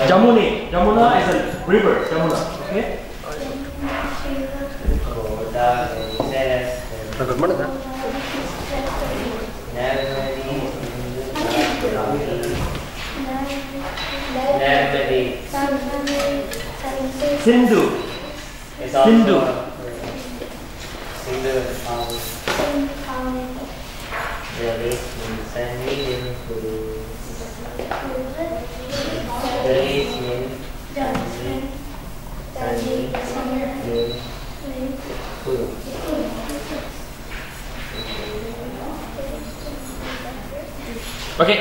Jamune. Jamuna is a river. Jamuna. Okay. Sindhu. Sindhu. Okay,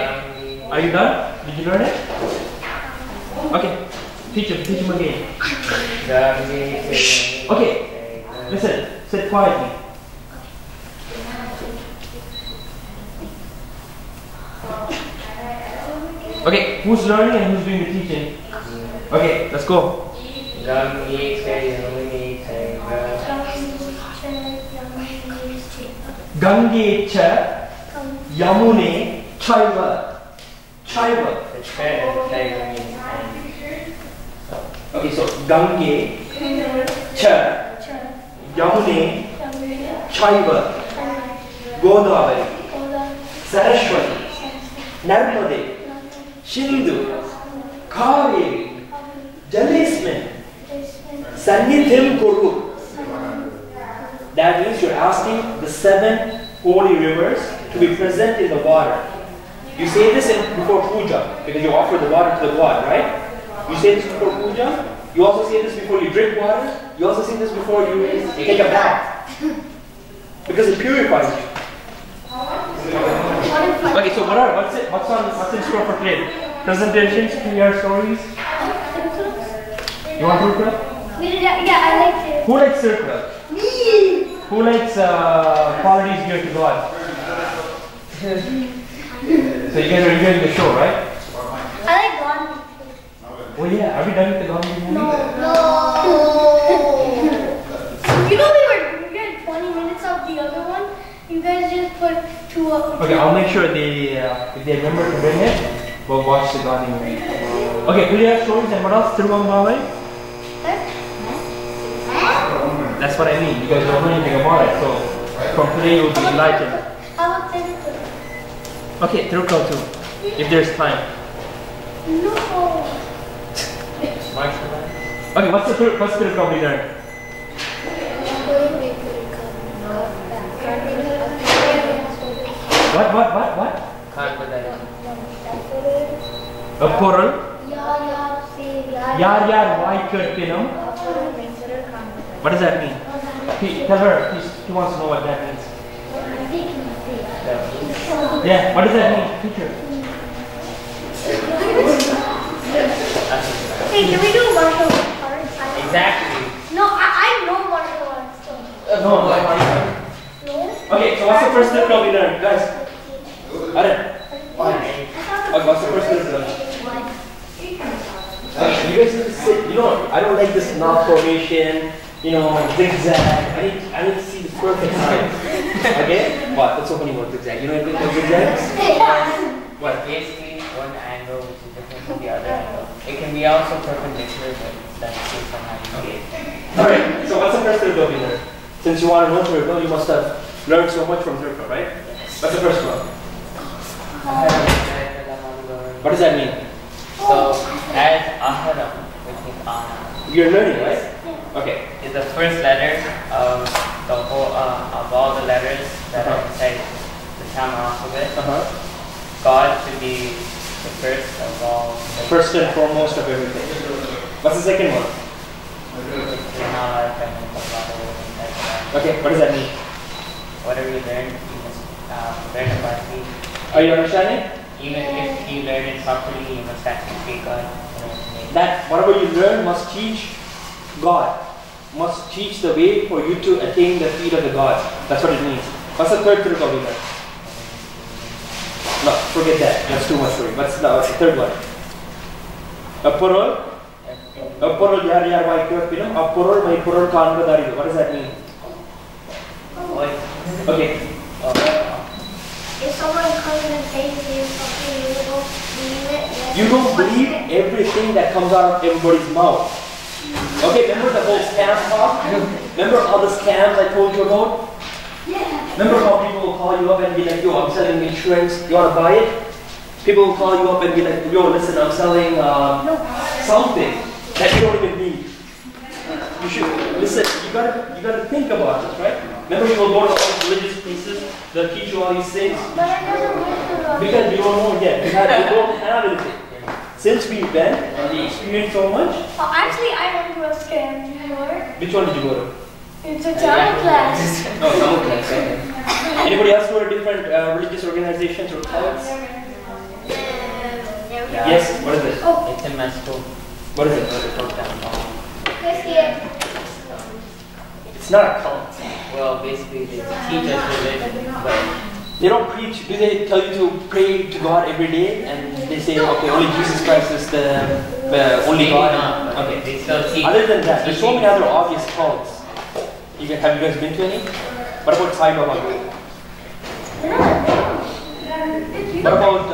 are you done? Did you learn it? Okay, teach him again. Okay, listen, sit quietly. Okay, who's learning and who's doing the teaching? Okay, let's go. Gange cha Yamune Chaiva. Chaiva. Okay, so Gange cha Yamune Chaiva Godavari Saraswati Narmade Sindhu Kaveri Jalisman Sannithim Kuru. That means you're asking the 7 holy rivers to be present in the water. You say this before puja because you offer the water to the god, right? You say this before puja. You also say this before you drink water. You also say this before you take a bath because it purifies you. Okay, so what's in store for today? Presentations, PR stories. You want Circle? Yeah, I like it. Who likes Circle? Me. Who likes qualities dear to God? So you guys are enjoying the show, right? I like Gandhi. Oh yeah, are we done with the Gandhi movie? No. You know we had 20 minutes of the other one. You guys just put 2 up. Okay, I'll make sure if they remember to bring it, we'll watch the Gandhi movie. Okay, do you have stories and what else? Tiruvannamalai? That's what I mean. You guys don't know anything about it, so from today you'll be enlightened. How about Tirukkural? Okay, Tirukkural too, if there's time. No. Okay, what's Tirukkural we learned? What? A portal. Yar Vaikartinam. What does that mean? Tell her, she wants to know what that means. Yeah, what does that mean? Teacher. Hey, can we do martial arts? Exactly. No, I know martial arts. No. Okay, so what's the first Tirukkural we learned? Guys. Arun. Okay, what's the first Tirukkural? You guys need to sit. You know, I don't like this knot formation. Zigzag. I need to see the perfect sign. Okay? What? What's so funny about zigzag? You know anything about zigzags? What? Basically, one angle which is different from the other angle. It can be also perpendicular, but that's based on how you see it. Alright, so what's the first Tirukkural we learned? Since you want to know Tirukkural, you must have learned so much from Tirukkural, right? What's the first one? What does that mean? So, as Aharam, which means Ana, You're learning, right? Okay. is the first letter of the whole of all the letters that are inside the Tamil alphabet. God should be the first of all. First and foremost of everything. What's the second one? Okay, what does that mean? Whatever you learn, you must learn it properly. Are you understanding? Even if you learn it properly, you must actually treat God. That whatever you learn must teach God. Must teach the way for you to attain the feet of the God. That's what it means. What's the third Tirukkural we learned? No, forget that. That's too much for you. What's the third one? Apurol yar Vaikartinam. Apurol mai purol kanvadaridu. What does that mean? Okay. If someone comes and says there's something you don't believe it, then You don't believe everything that comes out of everybody's mouth. Okay, remember the whole scam talk? Remember all the scams I told you about? Yeah. Remember how people will call you up and be like, yo, I'm selling insurance, you want to buy it? People will call you up and be like, yo, listen, I'm selling something that you don't even need. You should, listen, you gotta think about this, right? Remember you will go to all these religious places, they'll teach you all these things. But I never went to Because you don't know yet, you don't have anything. Since we went and we experienced so much. Oh, actually, I went to a scam before. Which one did you go to? It's a Tamil class. No, Tamil class. Okay. Anybody else go to different religious organizations or cults? Yeah. Yes, what is it? Oh, It's in my school. What is it? Christian. It's not a cult. Well, basically they teach us religion, but They don't preach. Do they tell you to pray to God every day? And they say, okay, only Jesus Christ is the only maybe God. not, but Okay. they still teach. Other than that, there's so many other obvious cults. Have you guys been to any? What about Sai Baba? What about,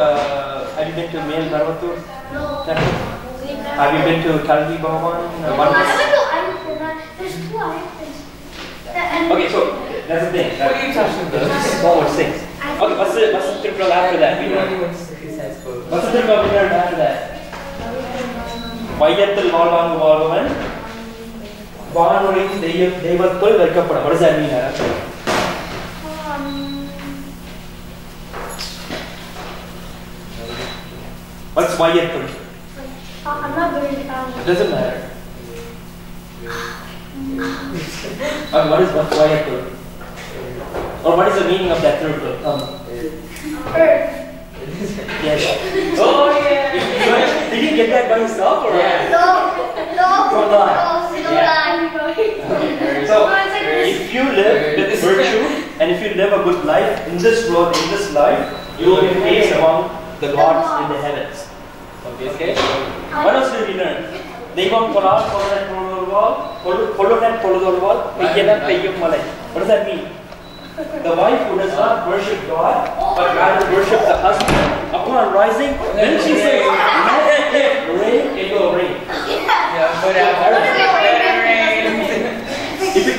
have you been to Male Narvatur? No. Have you been to Kalvi Bhavan? I went to Ayurveda. There's two Ayurvedas. Okay, so that's the thing. What are you talking about? Small things. Okay, what's the triple after that? We learned. What's the triple we learned after that? Vayathil Valvangu Valvavan Vanurin Devathul Velkapada. What does that mean, Ara? What's Vayathul? I'm not very It doesn't matter. What's Vayathul? Or what is the meaning of that third word? Earth. Yes. Oh yeah. Did you get that by yourself or? Yeah. Don't lie. So, if you live with virtue and if you live a good life in this world, in this life, you will be placed among the gods in the heavens. Okay? What else did we learn? Devam Kolar, Kolonet Kolorwal, Kolonet Kolorwal, Peyelam Peyum Malay. What does that mean? The wife who does not worship God, but rather worship the husband, upon rising, then she says, let it rain, it will rain. Yeah, but let it rain.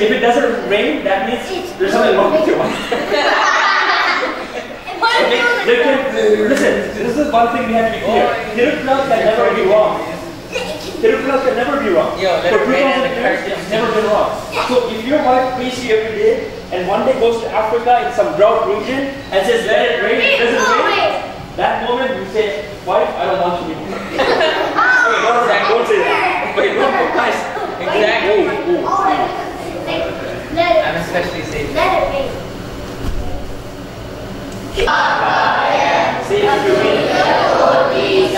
If it doesn't rain, that means there's something wrong with your wife. Okay, listen, this is one thing we have to be clear. Tirupla can never be wrong. Tirupla can never be wrong. Yo, let For it rain 2000 in the years, curtains. it's never been wrong. So if your wife prays you every day, and one day goes to Africa in some drought region, and says, let it rain, it doesn't rain, that moment you say, wife, I don't want you anymore. Okay, don't say that. Okay, don't go, guys. Exactly. Let I'm especially safe. it rain. Say it if you mean it.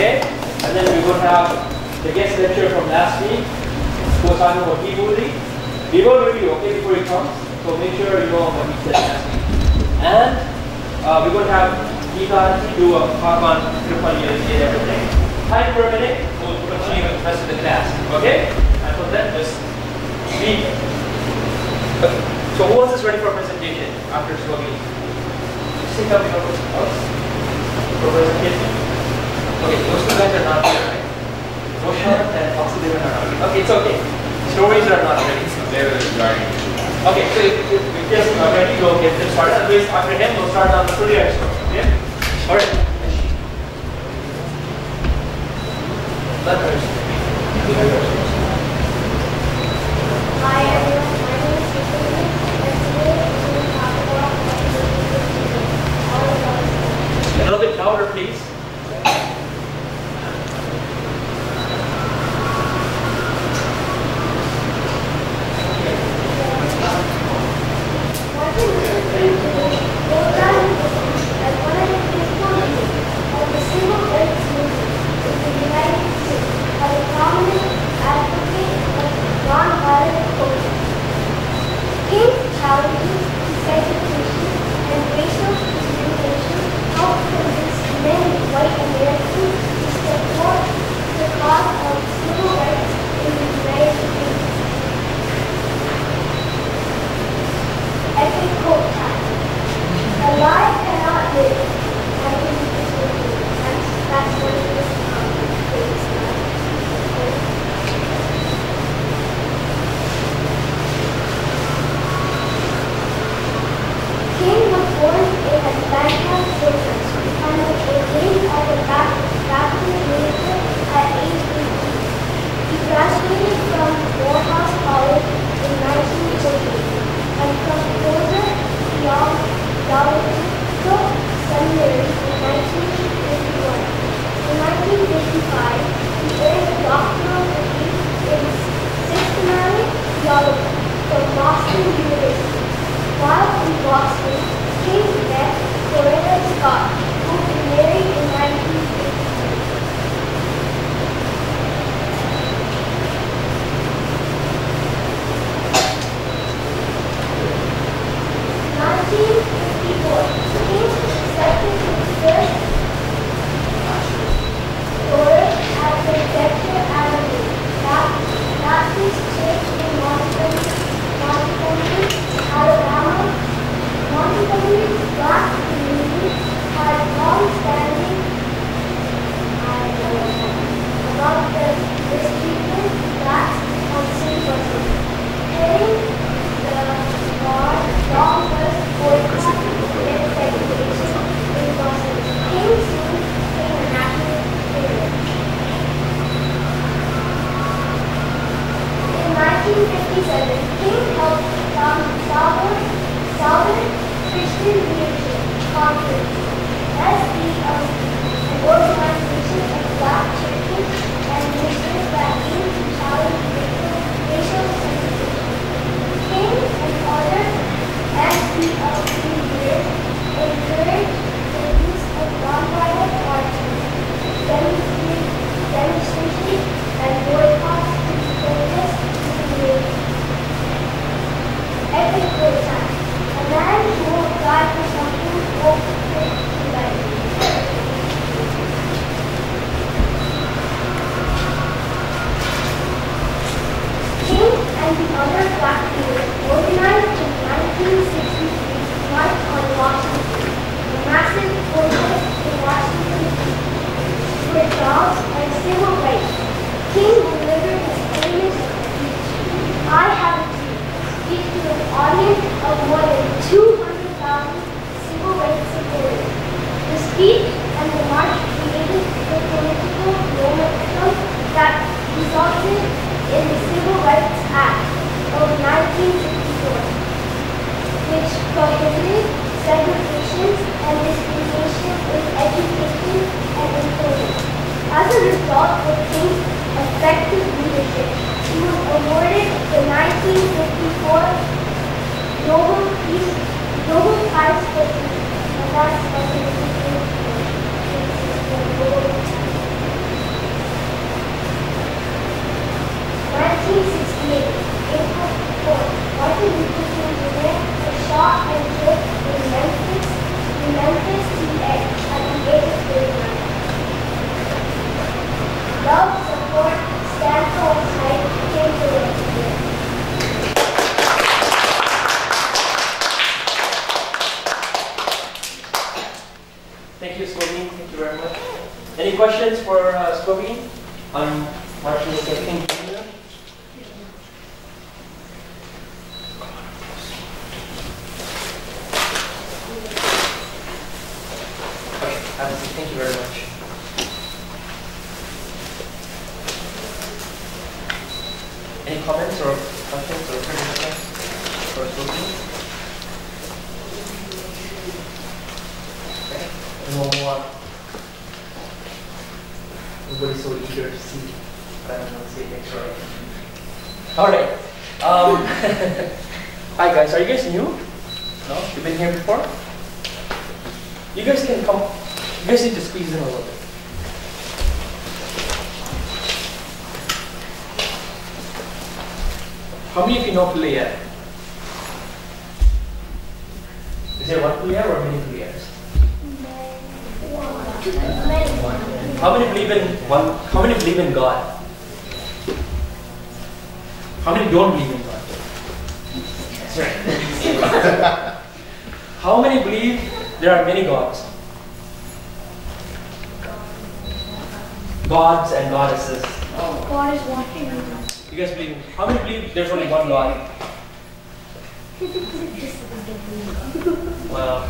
Okay? And then we're going to have the guest lecturer from last week, who was talking about Vibhuti. We will review, okay, before he comes. So make sure you know what he said last week. And we're going to have Ethan do a talk on Tripoli and everything. Time for a minute, we'll continue with the rest of the class. Okay? Until then, just speak. So who else is ready for a presentation after Slogi? Just think of your house for presentation. Okay, those two guys are not here, right? Roshan and Oxidation are not here. Okay, it's okay. Stories are not ready. They were starting. Okay, so if just ready, go get them started. Otherwise, after him, we'll start on the Surya story. Okay? Alright. Let her Hi everyone, my name is Tiffany, and today we're going to talk about all about a little bit louder, please. minutes for Spokane on Martin Luther King Jr. Okay, have a seat. Thank you very much. Any comments or questions or criticisms for Spokane? Okay, and we'll move on. Everybody's so eager to see, but I don't want to say things right. Alright. Hi guys, are you guys new? No? You've been here before? You guys can come. You guys need to squeeze in a little bit. How many of you know Pleiad? Is there one Pleiad or many Pleiads? How many believe in one? How many believe in God? How many don't believe in God? That's right. How many believe there are many gods? Gods and goddesses. God is watching you. You guys believe? How many believe there's only one God? Well,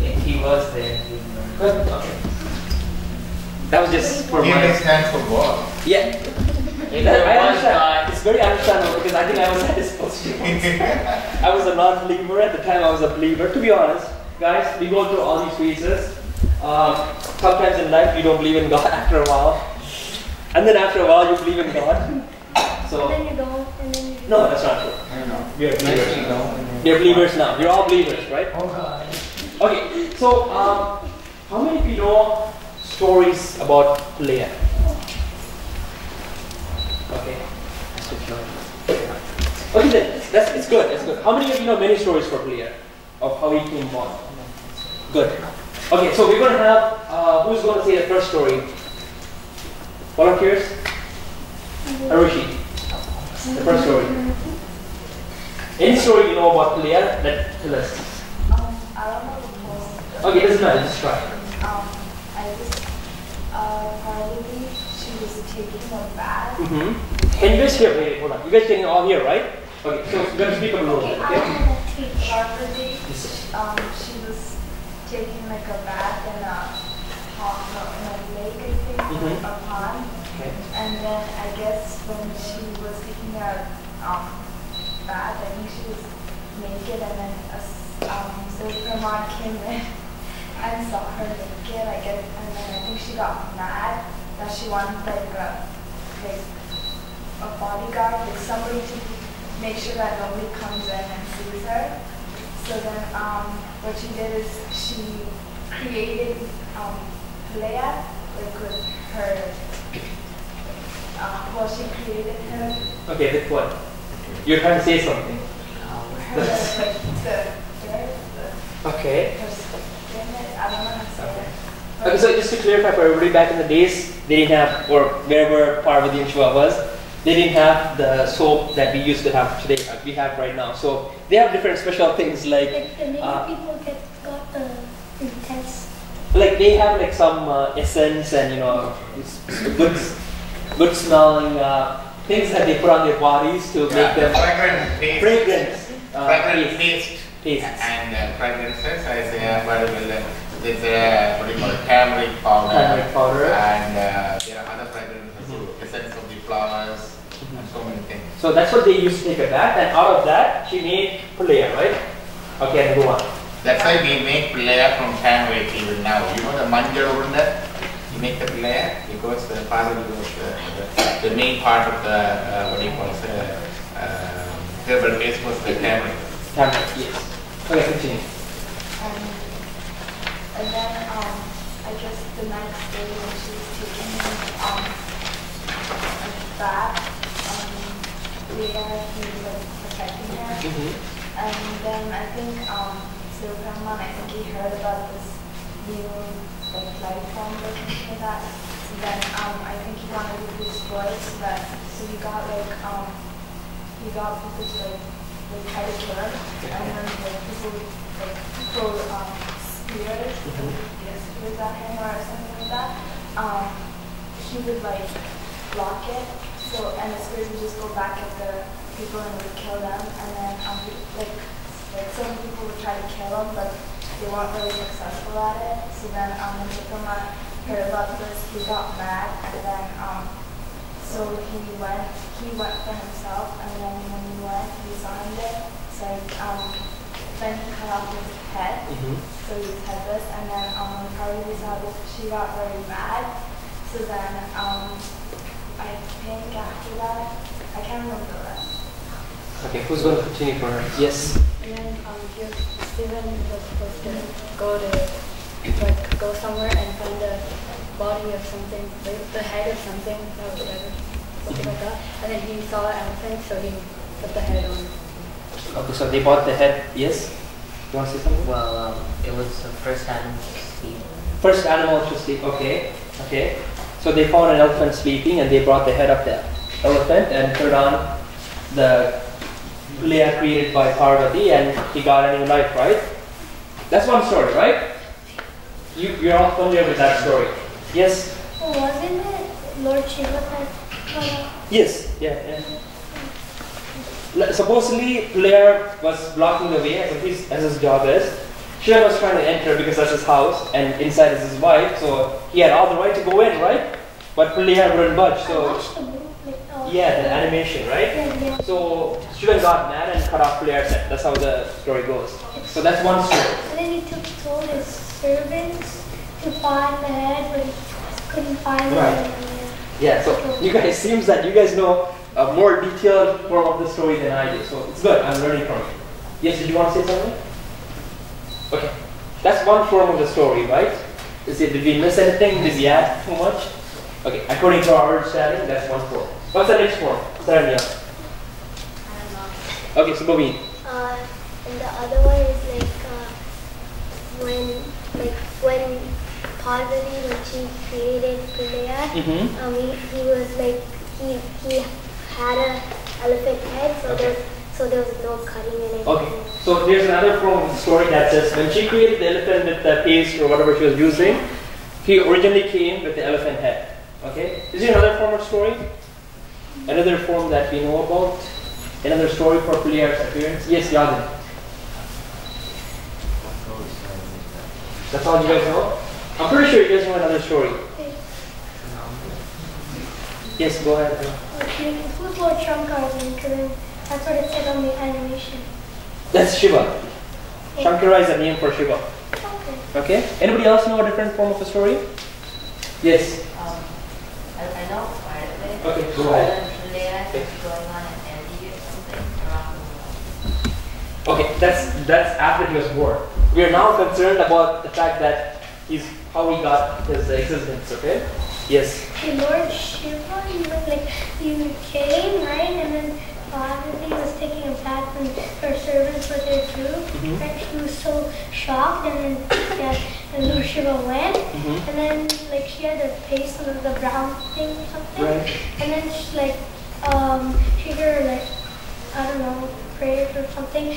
if he was there. Good. Okay. That was just for He my. stands for God. Yeah. I understand. It's very understandable because I think I was at this position once. I was a non-believer at the time. I was a believer. To be honest, guys, we go through all these phases. Sometimes in life you don't believe in God after a while, and then after a while you believe in God. So And then you don't, and then you do. no, that's not true. I know. We are believers. Actually, no. We are believers now. We're all believers, right? Oh God. Okay. So how many of you know stories about Pleiad? Okay. Okay then, it's good, it's good. How many of you know many stories for Pleiad? Of how he came born? Good. Okay, so we're going to have, who's going to say the first story? Volunteers? Arushi. The first story. Any story you know about Pleiad, tell us. I don't know the most. Okay, doesn't matter, just try. I just, probably she was taking a bath. Can you guys hear? Wait, hold on. You guys can all hear, right? Okay, so we're going to speak up a little bit, okay? Probably, she was taking like a bath in a lake, I think, Mhm. a pond. Okay. And then I guess when she was taking a bath, I think she was naked, and then a Superman came in and saw her naked, I guess, and then I think she got mad that she wanted like a bodyguard, like somebody to make sure that nobody comes in and sees her. So then what she did is she created Pleiad, like with her, she created her, Okay, that's what? You're trying to say something. Okay. I don't know how to say it. Okay, so just to clarify for everybody, back in the days, they didn't have, or wherever Parvati and Shiva was, they didn't have the soap that we used to have today, we have right now. So they have different special things like, The native people got the intense. like they have like some essence and good smelling things that they put on their bodies to make them fragrant taste. fragrance. Fragrant taste. Tastes. And fragrances, I say, what do you call it, turmeric powder. Turmeric powder. And there are other fragrances too, essence of the flowers, and so many things. So that's what they used to take a bath, and out of that she made Pleiad, right? Okay, go on. That's why we make Pleiad from turmeric even now. You know the manjal over there? You make the Pleiad because the Parvati was the main part of the, herbal paste was the turmeric. Turmeric, yes. Okay, continue. And then I guess the next day when she was taking a bath, Leah, he was like protecting her. And then I think Silverman, I think he heard about this new like life form or something like that. So then I think he wanted to destroy it, so he got people to like try to kill him, and then like people spears, spears at him or something like that. he would like block it. So and the spirit would just go back at the people and would kill them. And then like some people would try to kill him, but they weren't really successful at it. So then when Shikama heard about this, he got mad, and then so he went for himself, and then when he went, he saw him there. So then he cut off his head, so he was headless, and then when Parvati saw this, she got very mad. So then I think after that, I can't remember the rest. Okay, who's going to continue for her? Yes. And then Stephen was supposed to go somewhere and find the body of something, the head of something, or whatever, something like that. And then he saw an elephant, so he put the head on. Okay, so they bought the head. Yes. You want to say something? Well, it was the first animal to sleep. First animal to sleep. Okay. Okay. So they found an elephant sleeping, and they brought the head of the elephant and put on the layer created by Parvati, and he got a new life, right? That's one story, right? You're all familiar with that story. Yes? Well, wasn't it Lord Shiva that Yes. Yeah. Supposedly, Blair was blocking the way as his job is. Shiva was trying to enter because that's his house, and inside is his wife, so he had all the right to go in, right? But Blair wouldn't budge, so... Yeah, the animation, right? Yeah. So Shiva got mad and cut off Blair's head. That's how the story goes. So that's one story. And then he told his servants to find the head, but he couldn't find it. Yeah, so you guys, seems that you guys know a more detailed form of the story than I do. So it's good, I'm learning from it. Yes, did you want to say something? Okay, that's one form of the story, right? Did we miss anything? Did we add too much? Okay, according to our understanding, that's one form. What's the next form? Saranya. I don't know. Okay, so Bobby. And the other one is when Parvati, when she created Pillaya, he was he had an elephant head, so there was no cutting in it. Okay, so there's another form of the story that says when she created the elephant with the paste or whatever she was using, he originally came with the elephant head. Okay, is there another form of story? Another form that we know about? Another story for Pillaya's appearance? Yes, Yadin. That's all you guys know? I'm pretty sure you guys know another story. Yes, go ahead. Who's Lord Shankar? Because that's what it said on the animation. That's Shiva. Shankara is a name for Shiva. Okay. Anybody else know a different form of a story? Yes. I know part of it. Okay, go ahead. Going on an eddy or something around the world. Okay, that's after he was born. We are now concerned about the fact that how he got his existence. Okay. Yes. Okay, Lord Shiva, he came, right, and then Parvati was taking a bath and her servants were there too. Right? She was so shocked, and then and Lord Shiva went, and then she had the paste of the brown thing or something, Right. and then she heard I don't know, prayers or something.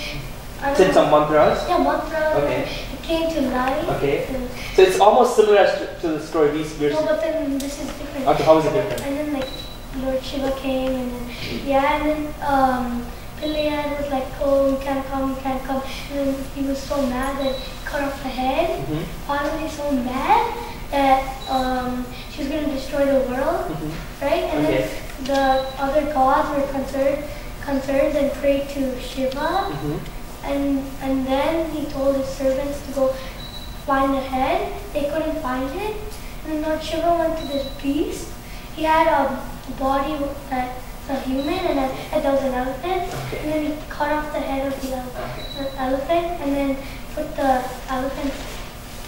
Said some mantras. Yeah, mantras. Okay. It came to life. Okay. And So it's almost similar to the story no, but then this is different. Okay, how is it different? And then Lord Shiva came, and then Pillaya was like, oh, you can't come. And then he was so mad that he cut off the head. Parvati was so mad that she was going to destroy the world, right? And then the other gods were concerned and prayed to Shiva. And then he told his servants to go find the head. They couldn't find it. And then Lord Shiva went to this beast. He had a body that's a human, and that was an elephant. And then he cut off the head of the elephant, and then put the elephant's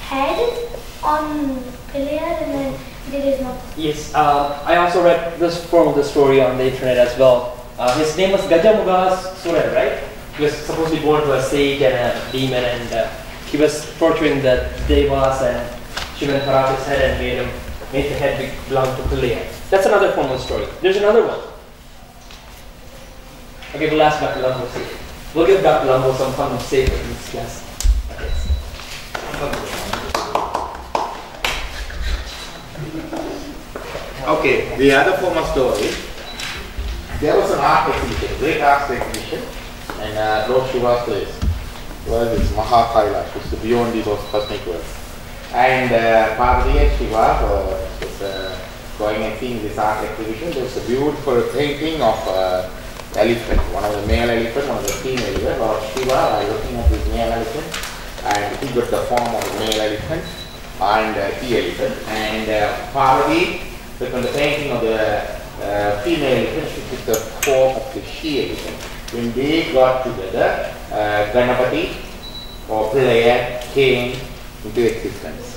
head on Pillaya, and then he did his mouth. Yes, I also read this form of the story on the internet as well. His name was Gajamuga Suran, right? He was supposed to be born to a sage and a demon, and he was torturing the devas, and Shiva cut off his head and made the head belong to Pillaya. That's another form of the story. There's another one. Okay, we'll ask Dr. Lambo. We'll give Dr. Lambo some fun to say in this class. Okay. Okay, the other form of story. There was an art exhibition, great art exhibition, and Lord Shiva's place. Well, it's Maha Kailash, which is beyond these cosmic worlds. And Parvati and Shiva was going and seeing this art exhibition. There was a beautiful painting of elephant, one of the male elephant, one of the female elephant. Lord Shiva looking at this male elephant, and he got the form of a male elephant and he elephant. And Parvati took on the painting of the female elephant, she took the form of the she elephant. When they got together, Ganapati or player came into existence.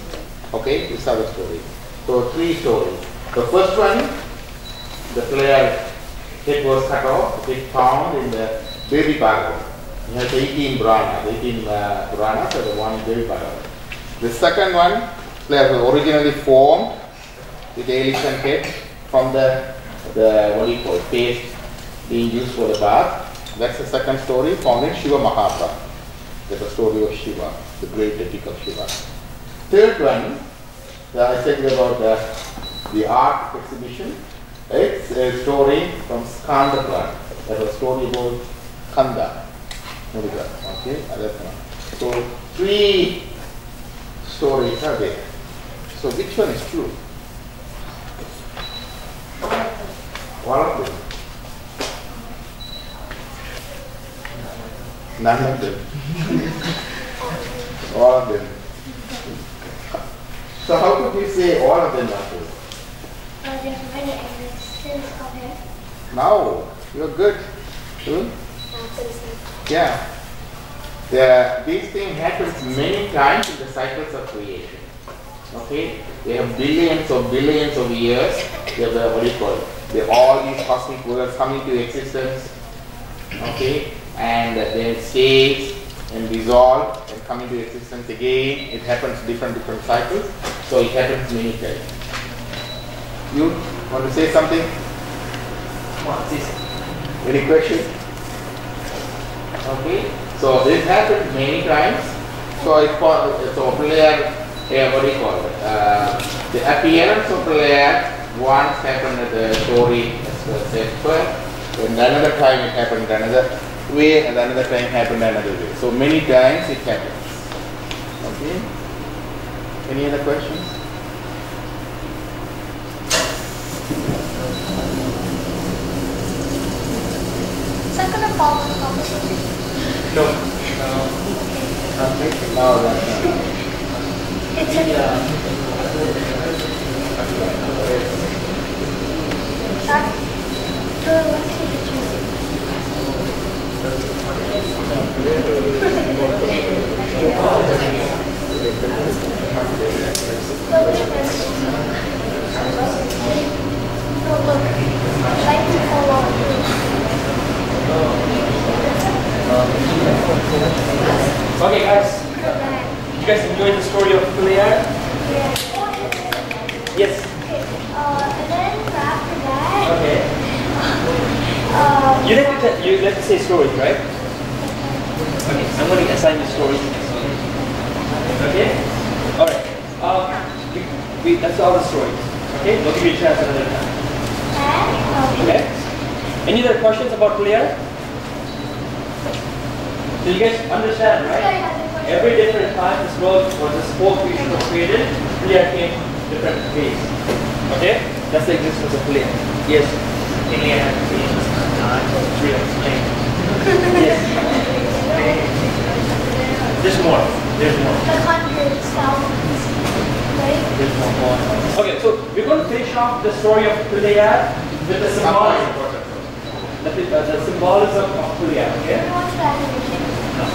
Okay, this is our story. So 3 stories. The first one, the player head was cut off, it found in the Devi Bhagavad. He has 18 Puranas, 18 Puranas, so the one Devi Bhagavad. The second one, player was originally formed with the elephant head from the what do you call it, paste being used for the bath. That's the second story found in Shiva Mahabharata. That's the story of Shiva, the great epic of Shiva. Third one, I said about the art exhibition. It's a story from Skanda Purana. That's a story about Kanda. Okay, that's one. So 3 stories are there. So which one is true? All of them. None of them. All of them. So how could we say all of them are true? There's many existence of it. No, you're good. True? Yeah. These things happen many times in the cycles of creation. Okay? They have billions of years. They have what do you call it? They have all these cosmic worlds coming to existence. Okay? And then stays and dissolve and come into existence again. It happens different cycles. So it happens many times. You want to say something? Any questions? Okay. So this happens many times. So it's player, what do you call it? The appearance of player once happened at the story as said first, and another time it happened another way, and another time happened another way. So many times it happens. Okay. Any other questions? Is that going to follow the conversation? No. No, that's not. It's Okay, guys. You guys enjoyed the story of Pulaiyar? Yes. and then after that, Okay. You let me say stories, right? Okay, I'm going to assign you stories. Okay? Alright. That's all the stories. Okay? We'll give you a chance another time. Okay? Any other questions about Pulaiyar? So you guys understand, right? Every different time this world or this whole creation was created, Pulaiyar came different ways. Okay? That's the existence of Pulaiyar. Yes. Pulaiyar means not to explain. Yes. There's more. There's more. Like hundreds, thousands, right? There's more. Okay, so we're going to finish off the story of Pulaiyar with the symbolism. The symbolism of Pulaiyar. Okay? I want to add anything. No.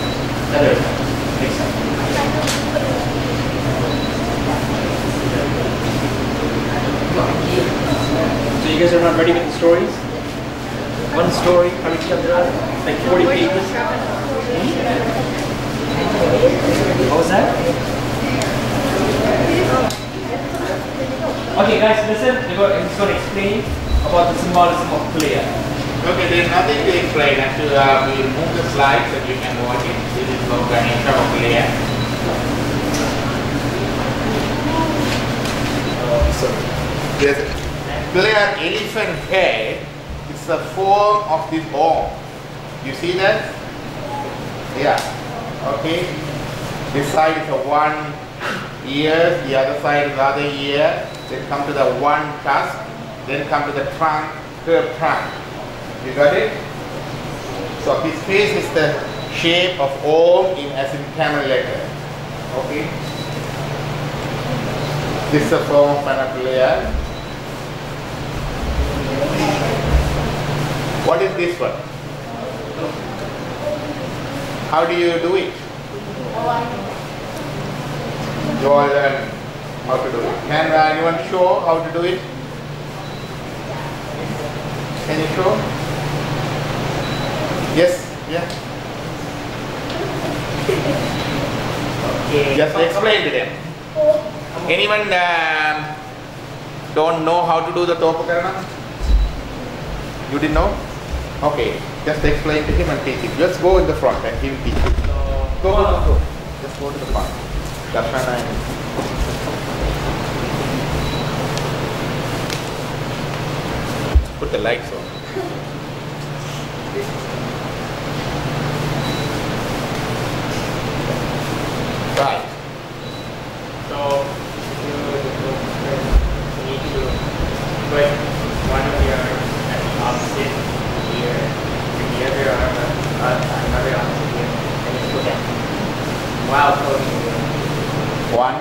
Another time. Next time. So you guys are not ready with the stories? One story, Kali Chandra, like 40 pages. What was that? Okay guys, listen, I'm just going to explain about the symbolism of Pulaiyar. Okay, there's nothing to explain. Actually, we will move the slides and you can watch it. This is Lord Ganesha of Pulaiyar. So, Yes. Player elephant head is the form of this bone. You see that? Yeah. Okay. This side is a one ear, the other side is the other ear. Then come to the one tusk. Then come to the trunk, curved trunk. You got it? So his face is the shape of O in as in camel letter. Okay. This is the form of an player. What is this one? How do you do it? You all learn how to do it. Can anyone show how to do it? Can you show? Yes? Yeah? Okay. Just explain to them. Anyone don't know how to do the Topakarana? You didn't know? Okay. Just explain to him and teach him. Just go in the front and he'll teach you. Go. Just go to the front. Darshana and put the lights on. Right. So you need to put one of your opposite ear and the other arm another opposite ear and you put that while holding the One.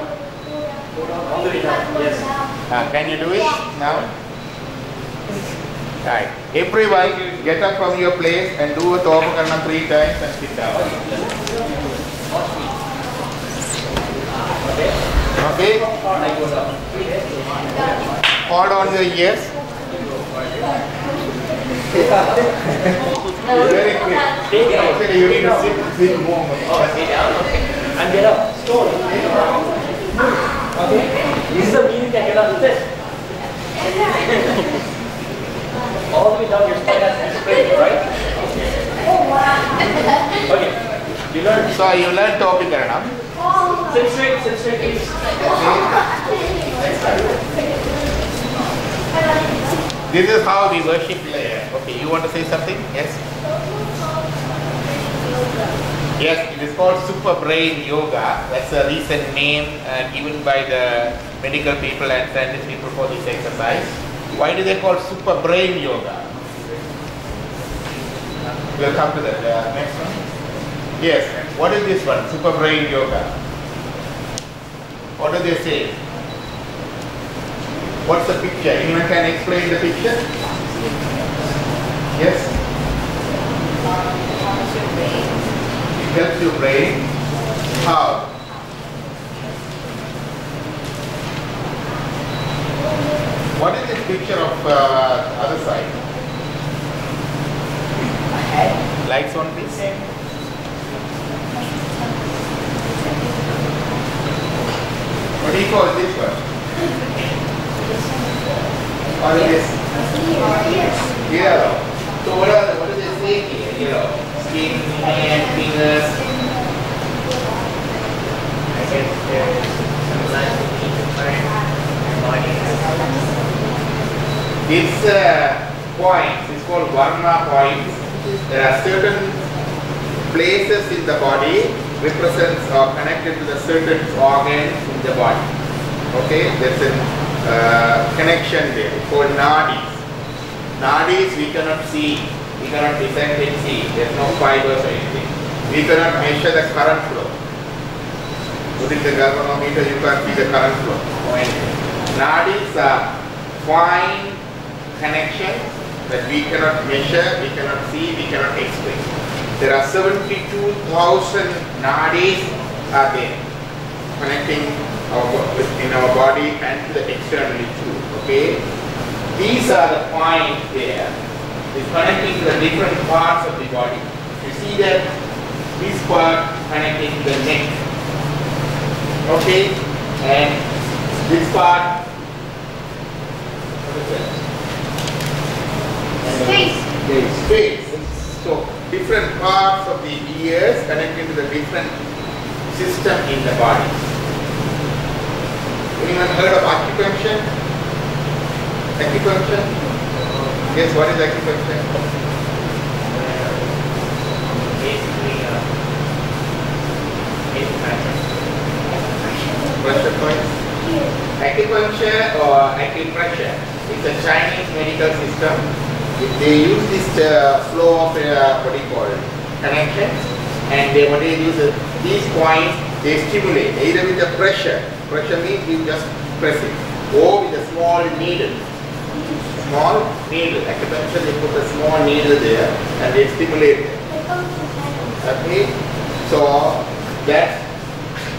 All the way down. Yes. Can you do it now? Right. Everyone get up from your place and do a Topakarana 3 times and sit down. Okay? Hold on to your ears. Very quick. Actually, you need to sit more. Sit down. And get up. Slowly. Okay? This is the meaning that get up with this. All the way down your spine has to be straight, right? Okay. You learn. So you learn Topakarana. Sit straight, please. This is how we worship Laya. Okay, you want to say something? Yes? Yes, it is called Super Brain Yoga. That's a recent name given by the medical people and scientific people for this exercise. Why do they call Super Brain Yoga? We'll come to that. Next one. Yes, what is this one? Super Brain Yoga. What do they say? What's the picture? Anyone can explain the picture? Yes? It helps your brain. How? What is this picture of other side? Lights on, please. What do you call this one? What is this? Yellow. So what do they say here? Yellow. Skin, hand, fingers. I guess there's some lines we need to find your body has. It's points. It's called Varna points. There are certain places in the body represents or connected to the certain organs in the body. Okay, there's a connection there. It's called nadis. Nadis we cannot see. We cannot detect and see. There's no fibers or anything. We cannot measure the current flow. Putting the galvanometer, you can't see the current flow or anything. Nadis are fine connections that we cannot measure, we cannot see, we cannot explain. There are 72,000 nadis are there connecting in our body and to the externally too. Okay, these are the points there. It's connecting to the different parts of the body. You see that this part connecting to the neck. Okay, and this part. What is that? Space. So different parts of the ears connecting to the different system in the body. Anyone heard of acupuncture? Acupuncture? Yes, what is acupuncture? Basically, Pressure points? Acupuncture or acupressure is a Chinese medical system. They use this flow of what do you call it? Connections, and what they use these points, they stimulate either with the pressure. Pressure means you just press it, or with a small needle. Small needle. Acupuncture, they put a small needle there and they stimulate it. Okay, so that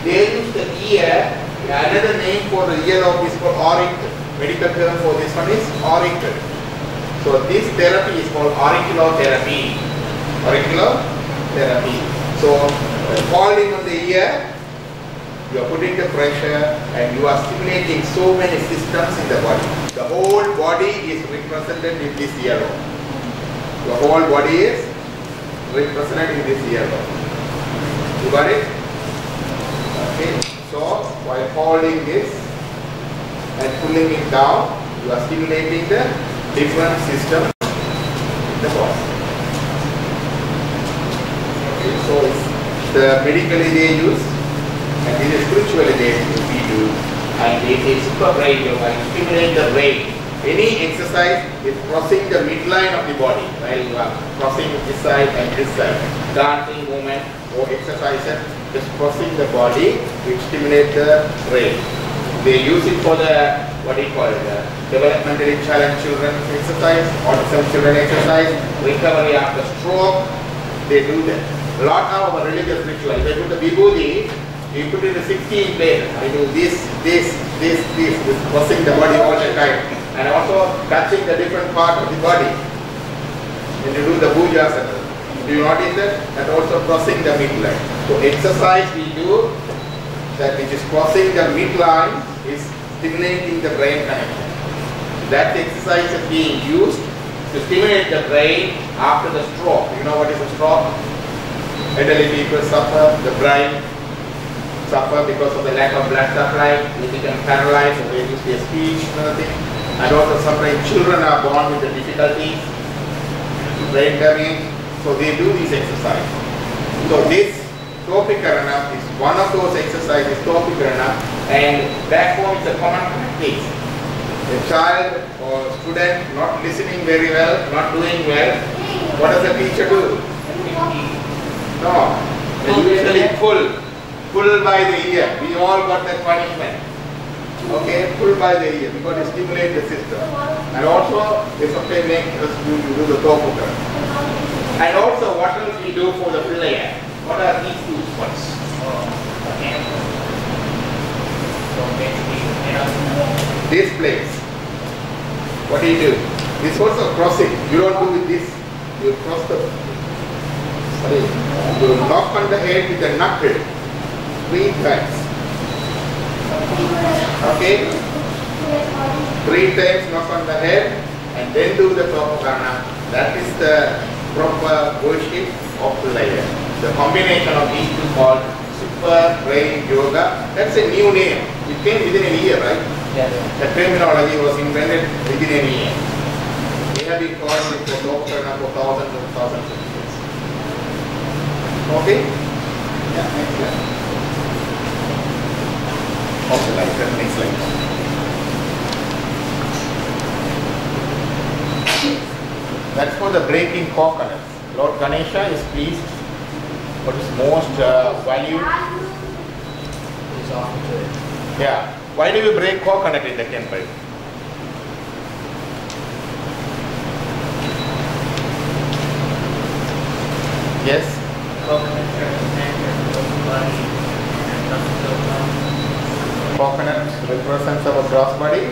they use the ear. Another name for the earlobe is called auricle. Medical term for this one is auricle. So this therapy is called auriculotherapy. Auriculotherapy. So holding on the ear, you are putting the pressure and you are stimulating so many systems in the body. The whole body is represented in this earlobe. The whole body is represented in this earlobe. You got it? Okay. So while holding this and pulling it down, you are stimulating the different systems in the body. Okay, so it's the medically they use, and this is spiritually we do, and it is super brain yoga. You stimulate the brain. Any exercise is crossing the midline of the body, while you are crossing this side and this side. Dancing movement or exercises, just crossing the body, which stimulate the brain. They use it for the, what do you call it, developmentally challenged children exercise, autism children exercise, recovery after stroke. They do that. A lot of our religious rituals. They put the vibhuti, you put it in 16 places. They do this, crossing the body all the time. And also touching the different part of the body. When you do the pujas, do you notice that? And also crossing the midline. So exercise we do that which is crossing the midline is stimulating the brain connection. That exercise is being used to stimulate the brain after the stroke. You know what is a stroke? Elderly people suffer, the brain suffer because of the lack of blood supply. They become paralyzed or they lose their speech and everything. And also sometimes children are born with the difficulties, brain damage. So they do these exercises. So this Topikarana is one of those exercises, Topikarana, and back home it's a common practice. A child or student not listening very well, not doing well, what does the teacher do? No, they usually pull by the ear. We all got that punishment. Okay, pull by the ear because they stimulate the system. And also, they sometimes make us do the Topikarana. And also, what else we do for the player? What are these two spots? Okay. So basically, This place. What do you do? This also crossing. You don't do with this. You cross the. Sorry. You knock on the head with the knuckle 3 times. Okay. 3 times knock on the head and then do the Topikarana. That is the proper worship of the layer. The combination of these two called Super Brain Yoga. That's a new name. It came within a year, right? yeah. The terminology was invented within a year. We have been calling it for Topikarana for thousands and thousands of years. Okay? Yeah, next slide. Okay, like that, next slide. That's for the breaking coconuts. Lord Ganesha is pleased. What is most valued? Is often to it. Yeah. Why do we break coconut in the temple? Yes? Coconut represents the body and Coconut represents our gross body.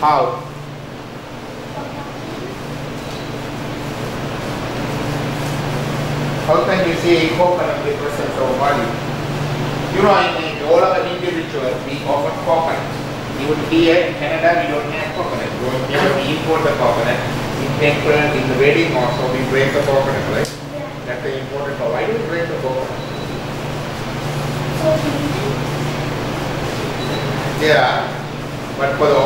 How? How can you say coconut represents our body? You know, in all our Indian rituals, we offer coconut. Even here in Canada, we don't have coconut. We import the coconut. In temple, in the wedding also, we break the coconut, right? Yeah. That's the important part. Why do we break the coconut? So Yeah. But for the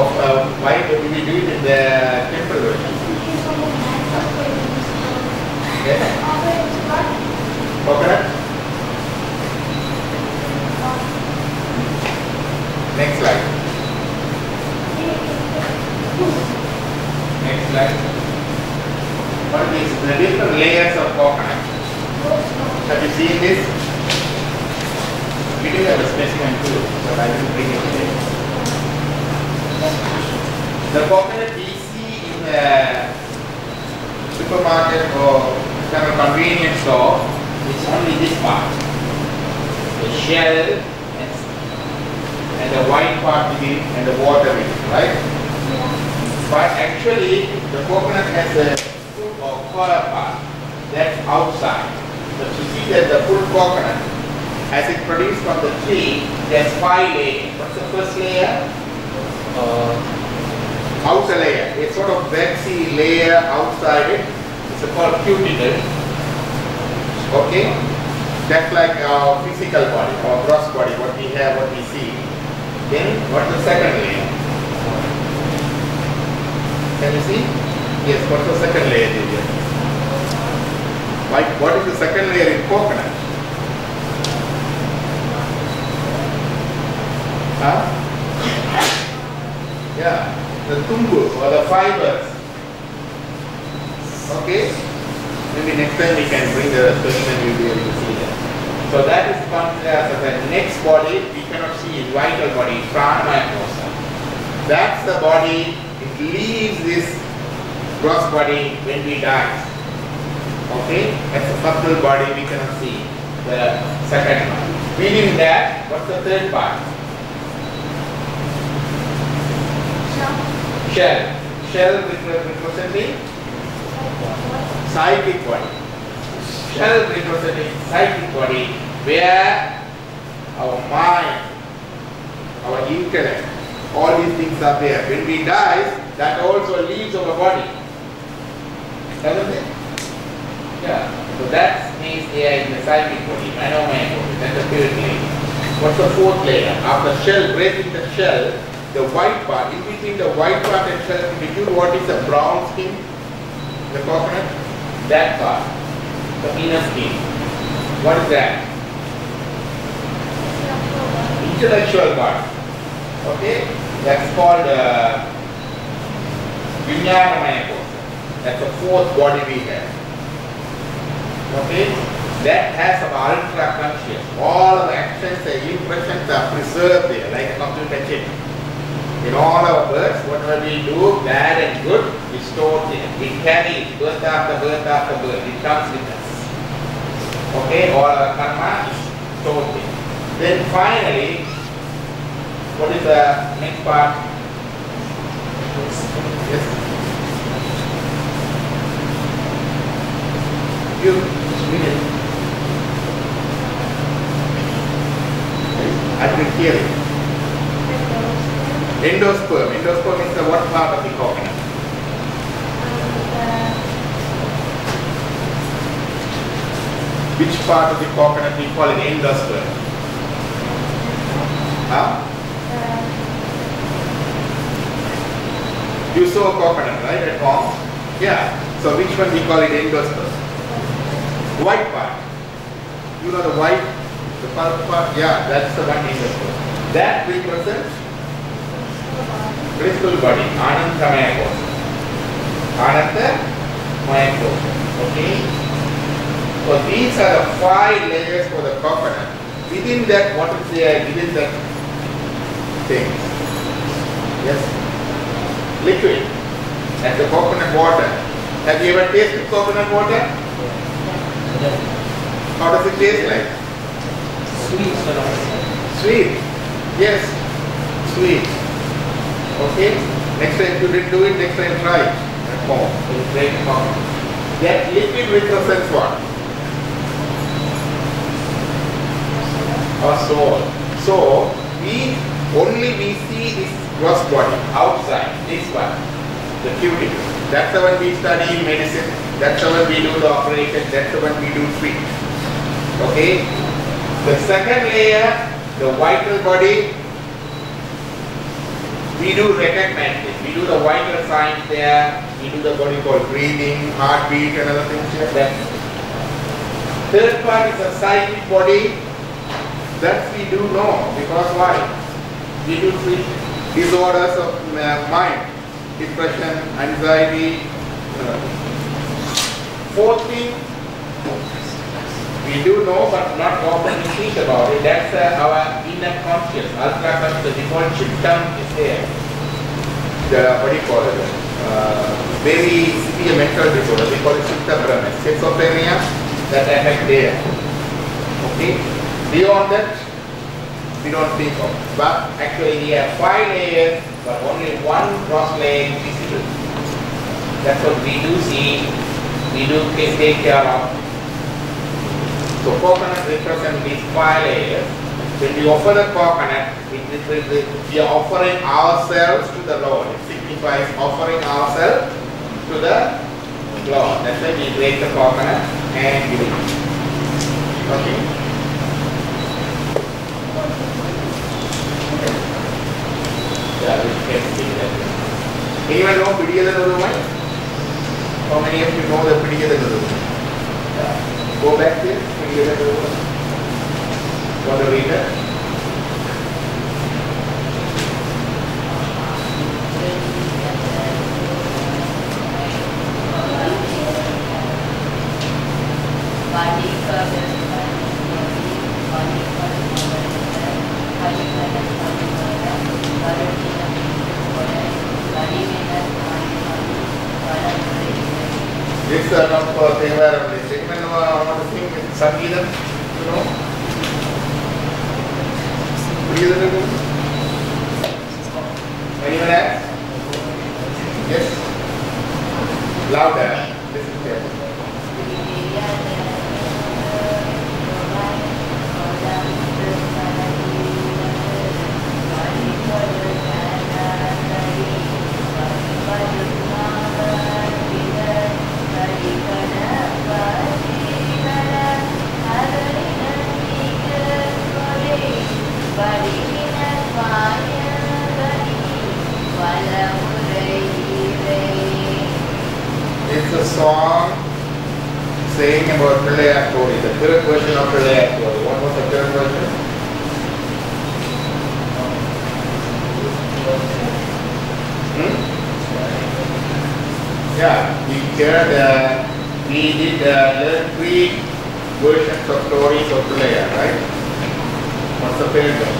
why do we do it in the temple version? Yes. Coconut. Next slide. Next slide. What are these? The different layers of coconut. Have you seen this? We do have a specimen too, but I will bring it today. The coconut we see in the supermarket or kind of convenience store is only this part. The shell and the white part within and the water within, right? But actually the coconut has a full or core part that's outside. But you see that the full coconut, as it produced from the tree, there's 5 layers. What's the first layer? Outer layer. A sort of waxy layer outside it. It's called cuticle. Okay? That's like our physical body, our gross body, what we have, what we see. Then, what's the second layer? Can you see? Yes, what's the second layer? What is the second layer in coconut? Huh? Yeah, the tumbu or the fibers. Okay? Maybe next time we can bring the specimen and you'll be able to see that. So that is considered as the next body. We cannot see it, vital body, pranamaya kosa. That's the body. It leaves this gross body when we die. Okay? That's the subtle body we cannot see. The second one. Within that, what's the third part? Shell. Shell representing psychic body. Shell representing psychic body where our mind, our intellect, all these things are there. When we die, that also leaves our body. Doesn't it? Yeah. So that means they are in the psychic body. I know my body. That's the third layer. What's the fourth layer? After shell, breaking the shell, the white part, in between the white part and shell, in between what is the brown skin? The coconut? That part. The inner skin. What is that? Intellectual part. Okay? That's called Vijnanamaya kosa. That's the fourth body we have. Okay? That has some ultra conscious. All of the actions and impressions are preserved there, like a computer chip. In all our births, whatever we do, bad and good, is stored there. We carry it birth after birth after birth. It comes with us. Okay? All our karma is stored there. Then finally, what is the next part? Yes. You read it. I didn't hear it. Endosperm. Endosperm is the what part of the coconut? Which part of the coconut we call it endosperm? Huh? You saw a coconut, right, at home? Yeah. So which one we call it endosperm? White part. You know the white, the pulp part? Yeah, that's the one endosperm. That represents crystal body, Anandamaya kosa. Anandamaya kosa. Okay? So these are the 5 layers for the coconut. Within that, what is there? Within that thing? Yes? Liquid. And the coconut water. Have you ever tasted coconut water? How does it taste like? Sweet. Sweet. Yes. Sweet. Okay? Next time you didn't do it, next time try it at home. You'll drink coconut. That liquid represents what? Our soul. So, we see this gross body outside, this one, the cuticle. That's the one we study in medicine. That's the one we do the operation. That's the one we do treat. Okay? The second layer, the vital body, we do recognize it. We do the vital signs there. We do the what you call breathing, heartbeat, and other things here. That third part is the psychic body. That we do know, because why? We do treat disorders of mind, depression, anxiety. Fourth thing, we do know but not often think about it. That's our inner conscious. Ultra-conscious, the default chip term is there. The, what do you call it? Very severe mental disorder. We call it schizophrenia, schizophrenia that affect there. Okay? Beyond that, we don't think of. But actually we have 5 layers, but only one cross layer is visible. That's what we do see, we do take care of. So coconut represents these 5 layers. When we offer the coconut, we are offering ourselves to the Lord. It signifies offering ourselves to the Lord. That's why we break the coconut and give it. Okay? Anyone know Pidiyadanuruvan? How many of you know the Pidiyadanuruvan? Go back there, Pidiyadanuruvan. Want to read that? This not for the environment. Anyone know want to sing with Sangeetam? You know? Anyone else? Yes? Louder. Listen carefully. It's a song saying about Pralayar story, the third version of Pralayar story. What was the third version? Yeah, we did learn 3 versions of stories of Pralayar, right? What's the third one?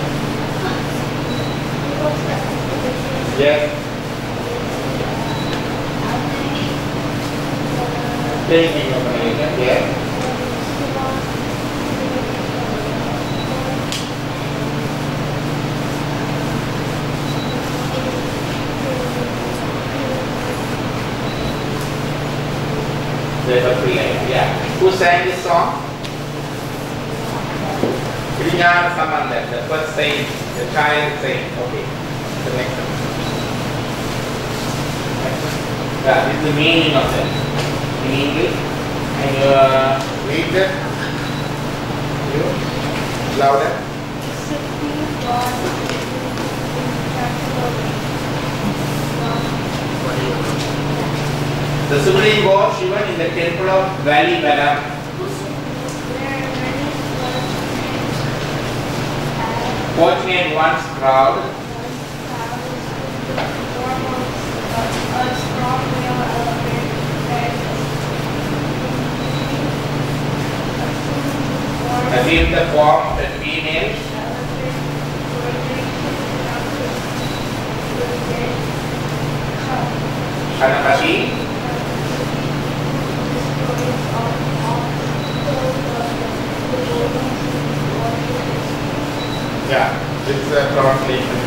Yes. Painting of an alien, yeah. There's a Pralayar, yeah. Who sang this song? Vijnana Samanda, the first saint, the child saint. Okay, the next one. Yeah, this is the meaning of that. In English, and you read that. You louder. The Supreme God Shiva in the temple of Valley Balam. Fortunate one's crowd. Assume the form of a female. Kanapati. Yeah, this is a translation.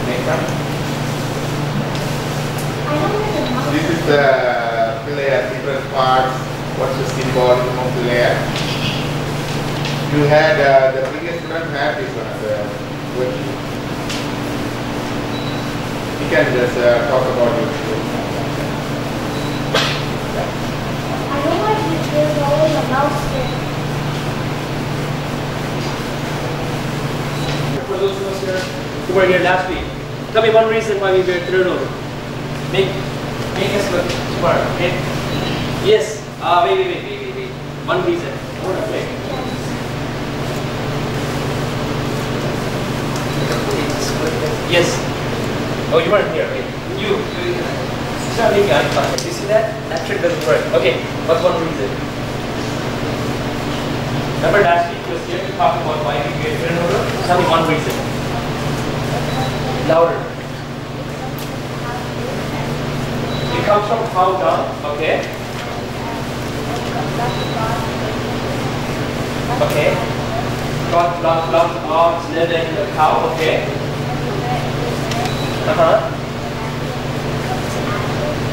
Next one. This is the Pralayar, different parts. What's the symbolism of Pralayar? You had the previous student had this one, the worksheet. You can just talk about it. I don't like this. There's always a mouse there. For those of us here who were here last week. Tell me one reason why we wear Tirunuru. Make us look smart, okay? Yes. Wait. One reason. Yes. Oh, you weren't here. Wait. You start making eye contact. You see that? That trick doesn't work. Okay. What's one reason? Remember last week was here to talk about why we wear Tirunuru? Tell me one reason. Louder. It comes from cow dung, okay? Okay. Lots of hogs live in the cow, okay?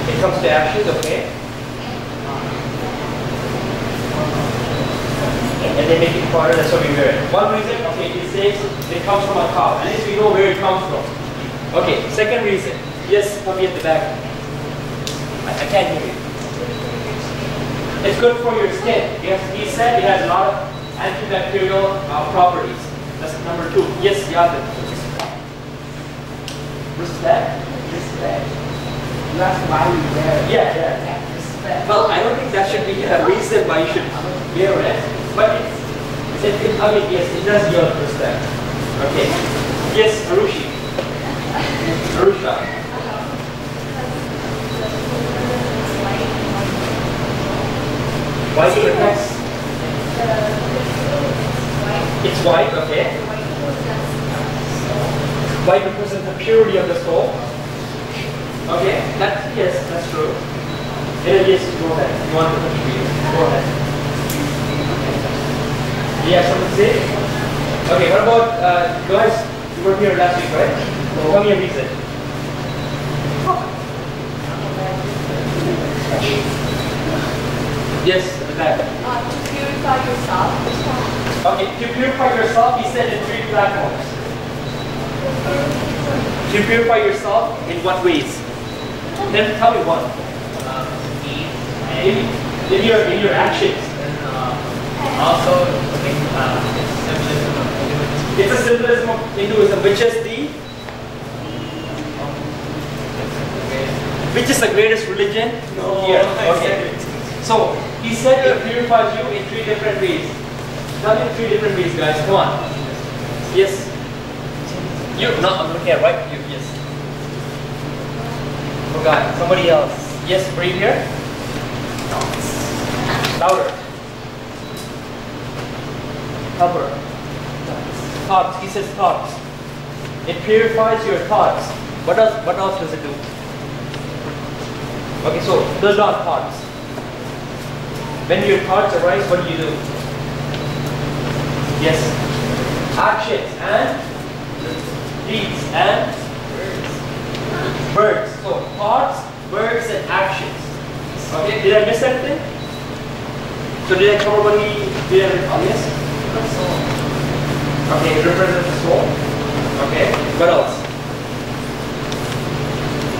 It comes to ashes, okay? And they make it fodder, that's what we wear it. One reason, okay, it says it comes from a cow. At least we know where it comes from. Okay, second reason. Yes, come at the back. I can't hear you. It's good for your skin. Yes, he said it has a lot of antibacterial properties. That's number 2. Yes, Yadin. Respect? Respect. You asked why we wear it. Yeah. Respect. Well, I don't think that should be a reason why you should wear it. But yes, it does yield respect. Okay. Yes, Arusha. Why do you protect? It's white, okay. White represents the purity of the soul. Okay, yes, that's true. Yes, go ahead. You want to contribute? Go ahead. You have something to say? Okay, what about guys? You were here last week, right? So tell me a reason. Yes, the back. To purify yourself. Okay, to purify yourself, he said in 3 platforms. To purify yourself in what ways? Then tell me one. In your actions. Also, it's a symbolism of Hinduism, which is the greatest religion here. Okay. So he said it purifies you in 3 different ways. Tell me 3 different ways, guys. Come on. Yes. You? No, I'm looking at right. You. Yes. Forgot. Somebody else. Yes. Breathe here. Louder. Helper. Thoughts. He says thoughts. It purifies your thoughts. What else does it do? Okay, so those are thoughts. When your thoughts arise, what do you do? Yes. Actions and deeds and birds. So thoughts, birds, and actions. Okay, did I miss anything? So did I cover what he did? Yes? Okay, it represents the soul. Okay, what else?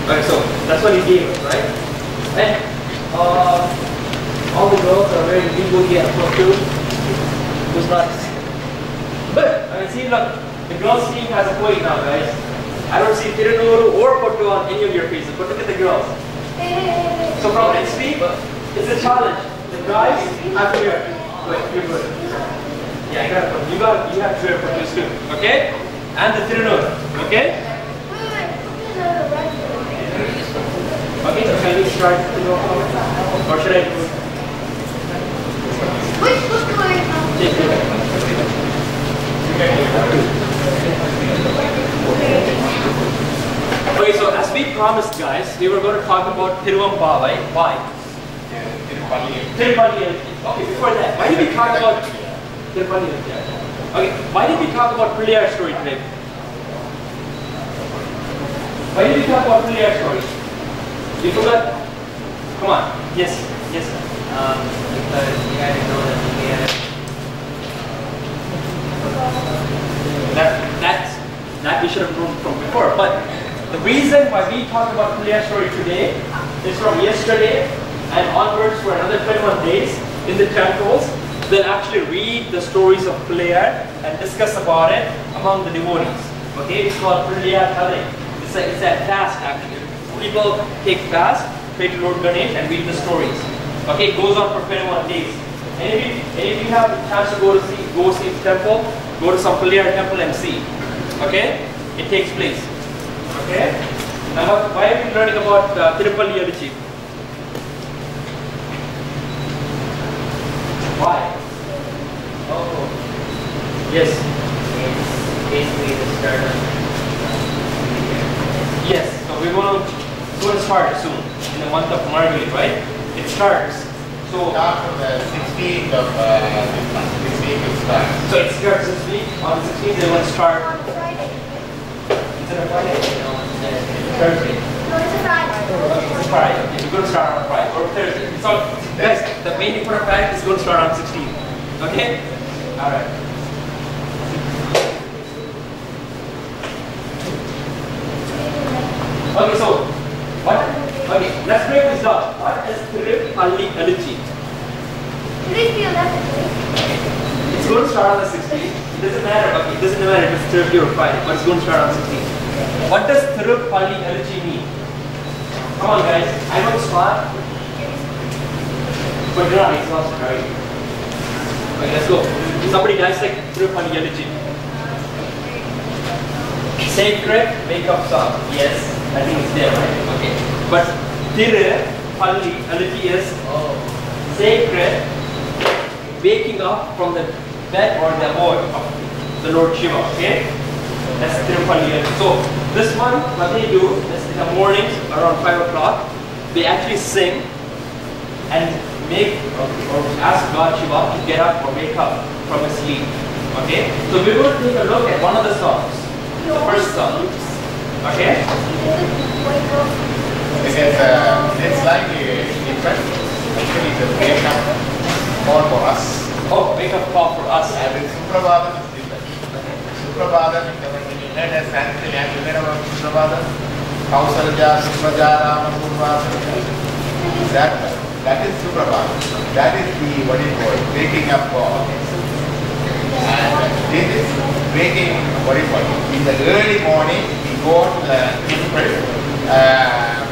Okay, so that's what he gave us, right? And all the girls are wearing Vibhuti and Patu. Who's not? But I mean, see, look, the girls' team has a point now, guys. I don't see Tirunuru or Patu on any of your faces, but look at the girls. So from next week, it's a challenge. The guys have to wear. Wait, you're good. Yeah, you have to wear Patus too, okay? And the Tirunuru, okay? Okay, so shall we start to go or should I? Which book do I have? Take it. Okay, so as we promised, guys, we were going to talk about Tiruvambavai. Why? Tirupati. Okay, before that, why did we talk about Tirupati? Okay, why did we talk about Pilliyar story today? Why did we talk about Pilliyar story? You forgot? Come on. Yes. Yes. because you guys know that we that we should have known from before. But the reason why we talk about Pilliyar story today is from yesterday and onwards for another 21 days in the temples. They'll actually read the stories of Pilliyar and discuss about it among the devotees. Okay, it's called Prilya Kale. It's a fast actually. People take fast, pray to Lord Ganesh and read the stories. Okay, it goes on for 21 days. And if you have the chance to go see the temple, go to some Prilya temple and see. Okay, it takes place. Okay. Now, why are we learning about Tirupalli Aluchi? Why? Oh, yes. It's basically the start of Yes. So we're going to start soon in the month of Margali, right? It starts. So After the 16th of this month, this week will start. So it starts this week. On the 16th, they will start. On Friday. Is it a Friday? No, it's Thursday. No, it's a Friday. Okay, it's a Friday. Okay, we're going to start on Friday or Thursday. So guys, the main important fact is going to start on 16th. Okay? All right. Okay, so what? Okay, let's break this down. What is Tirupalli Aluchi? Please feel that. It's going to start on the 16th. It doesn't matter. Okay, it doesn't matter if it's Thursday or Friday, but it's going to start on the 16th. What does Tirupalli Aluchi mean? Come on, guys. I know the spot, but you're not exhausted, right? Okay, let's go. Somebody dissect Tirupalli Aluchi. Sacred wake-up song. Yes, I think it's there, right? Okay. But Tirupalli Aluchi is sacred waking up from the bed or the abode of the Lord Shiva. Okay? That's Tirupalli Aluchi. So this month, what they do is in the mornings around 5 o'clock, they actually sing and make or ask God Shiva to get up or wake up from his sleep. Okay? So we're going to take a look at one of the songs. The first song. Okay? Because it's slightly different. Actually, it's a wake-up call for us. Oh, wake up call for us. And with Suprabhadam is different. Suprabhadam, when you heard a Sanskrit, have you heard about Suprabhadam? Kausalja, Supraja, Rama, Purva, that is Suprabhadam. That is the, what do you call it, waking up call. And this is waking, what do you call it, in the early morning, we go to the temple, and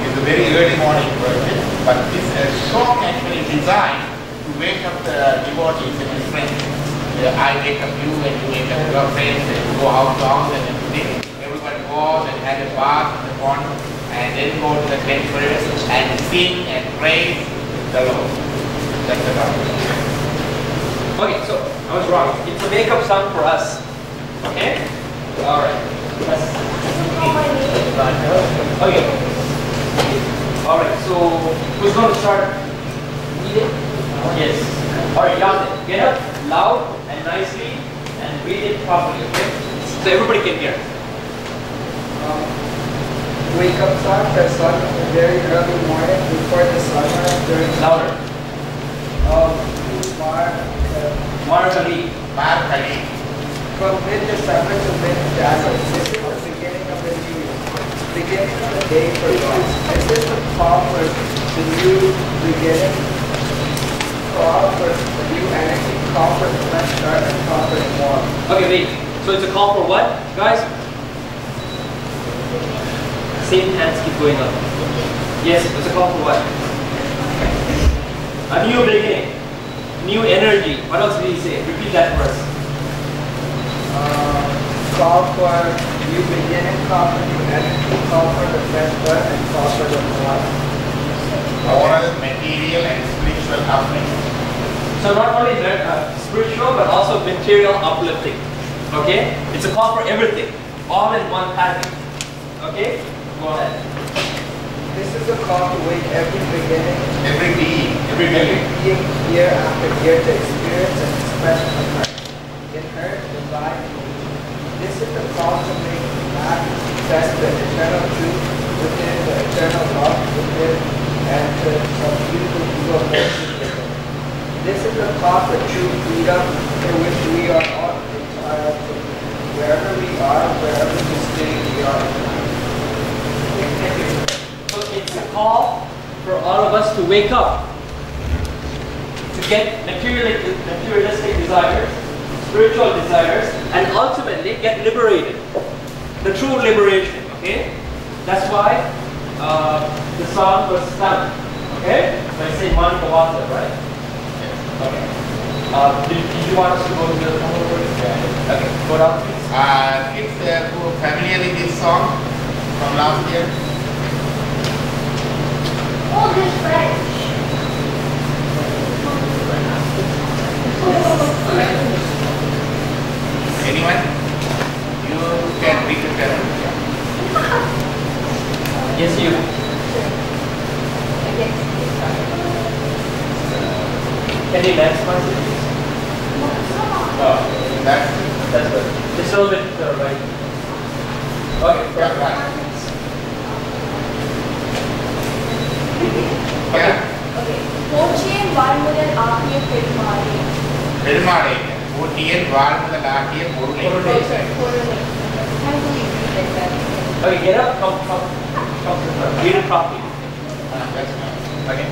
it's a very early morning worship, but this song actually designed to wake up the devotees and his friends. I wake up you and you wake up your friends and you go out down and everything. Everybody goes and has a bath in the pond and then go to the temple and sing and praise the Lord. That's the topic. Okay, so I was wrong. It's a wake-up song for us. Okay? Alright. Okay. Alright, so who's going to start reading? Yes. Alright, Yasmin, get up loud and nicely and read it properly, okay? So everybody can hear. Wake up song, the sun in the very early morning before the sunrise during Louder. Margali. From mid-December to mid-January, this is the beginning of the new year, beginning of the day for God. This is the call for the new beginning, call for the new energy, call for the fresh start, and call for more. Okay, wait. So it's a call for what, guys? Same hands keep going up. Yes, it's a call for what? A new beginning. New energy. What else did he say? Repeat that verse. Call for new beginning, call for new energy, call for the fresh start, and call for the more. Moral, material and spiritual uplifting. So not only spiritual, but also material uplifting. Okay? It's a call for everything. All in one package. Okay? Go ahead. This is a call to wake every beginning, Every being. Every being. being year after year to experience and express the heart. Inherent divine. This is the call to make manifest the eternal truth within, the eternal love within, and to subdue the evil forces within. This is the call for true freedom, for which we are all entitled to. Wherever we are, wherever we stay, we are entitled. Thank you. So it's a call for all of us to wake up, to get materialistic desires, spiritual desires and ultimately get liberated. The true liberation, okay? That's why the song was sung, okay? So I say Man Kawasa, right? Okay. Did you want us to go to the whole word? Okay, go down please. Kids who are familiar with this song from last year? Oh, this French. Anyone? You can read the term. Yes, you. Can you dance once, please? Oh, that's good. Just a little bit to the right. Okay, Yeah, right. Yeah. Okay. Pochian Valmudan Apiya Perumalai. Perumalai. Pochian Valmudan Apiya Porulai. How do you read like that? Okay, get up, come to the front. Read it properly. That's nice. Okay.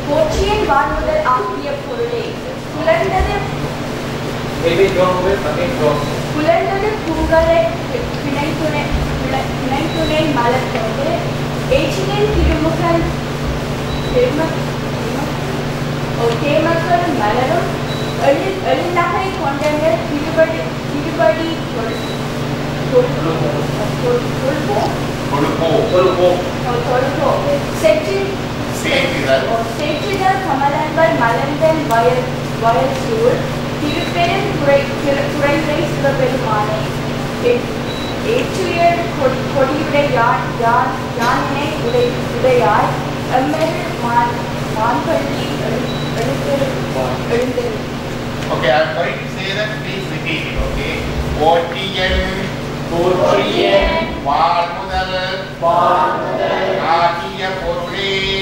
Pochian Valmudan Apiya Porulai. Pulandadu Maybe don't move it. Okay, go. Pulandadu Pungale Pinai Malakode. H.N. Tirumukan Temakal Malarum Elinahai Container Tirupadi Tolpo Setchidal Kamalangal Malandan Vayal Sur Tiruperan Kurai Sivaperumanai H.U.R. Kodiyude Yanine Udayar Ammer Manpalli Elundaru. Okay, I'm going to say that, please repeat it, okay? Pochian Valmudal Apiya Porulai.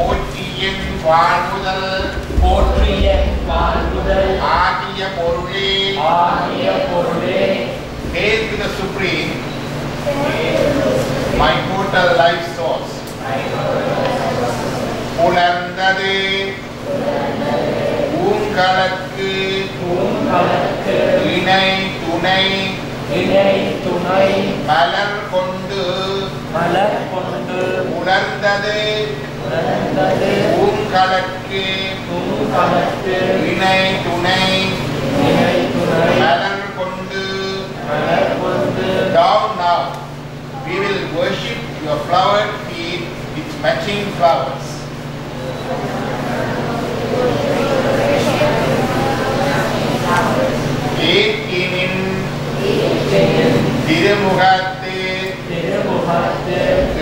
Pochian Valmudal Apiya Porulai. Hail to the Supreme, my total life source. Pulandadu Ungalakku Inai Tunai Malar Kondu Pulandadu Ungalakku Inai Tunai Malar Kondu. Down now, we will worship your flowered feet with matching flowers. Ekinin Tirumugatte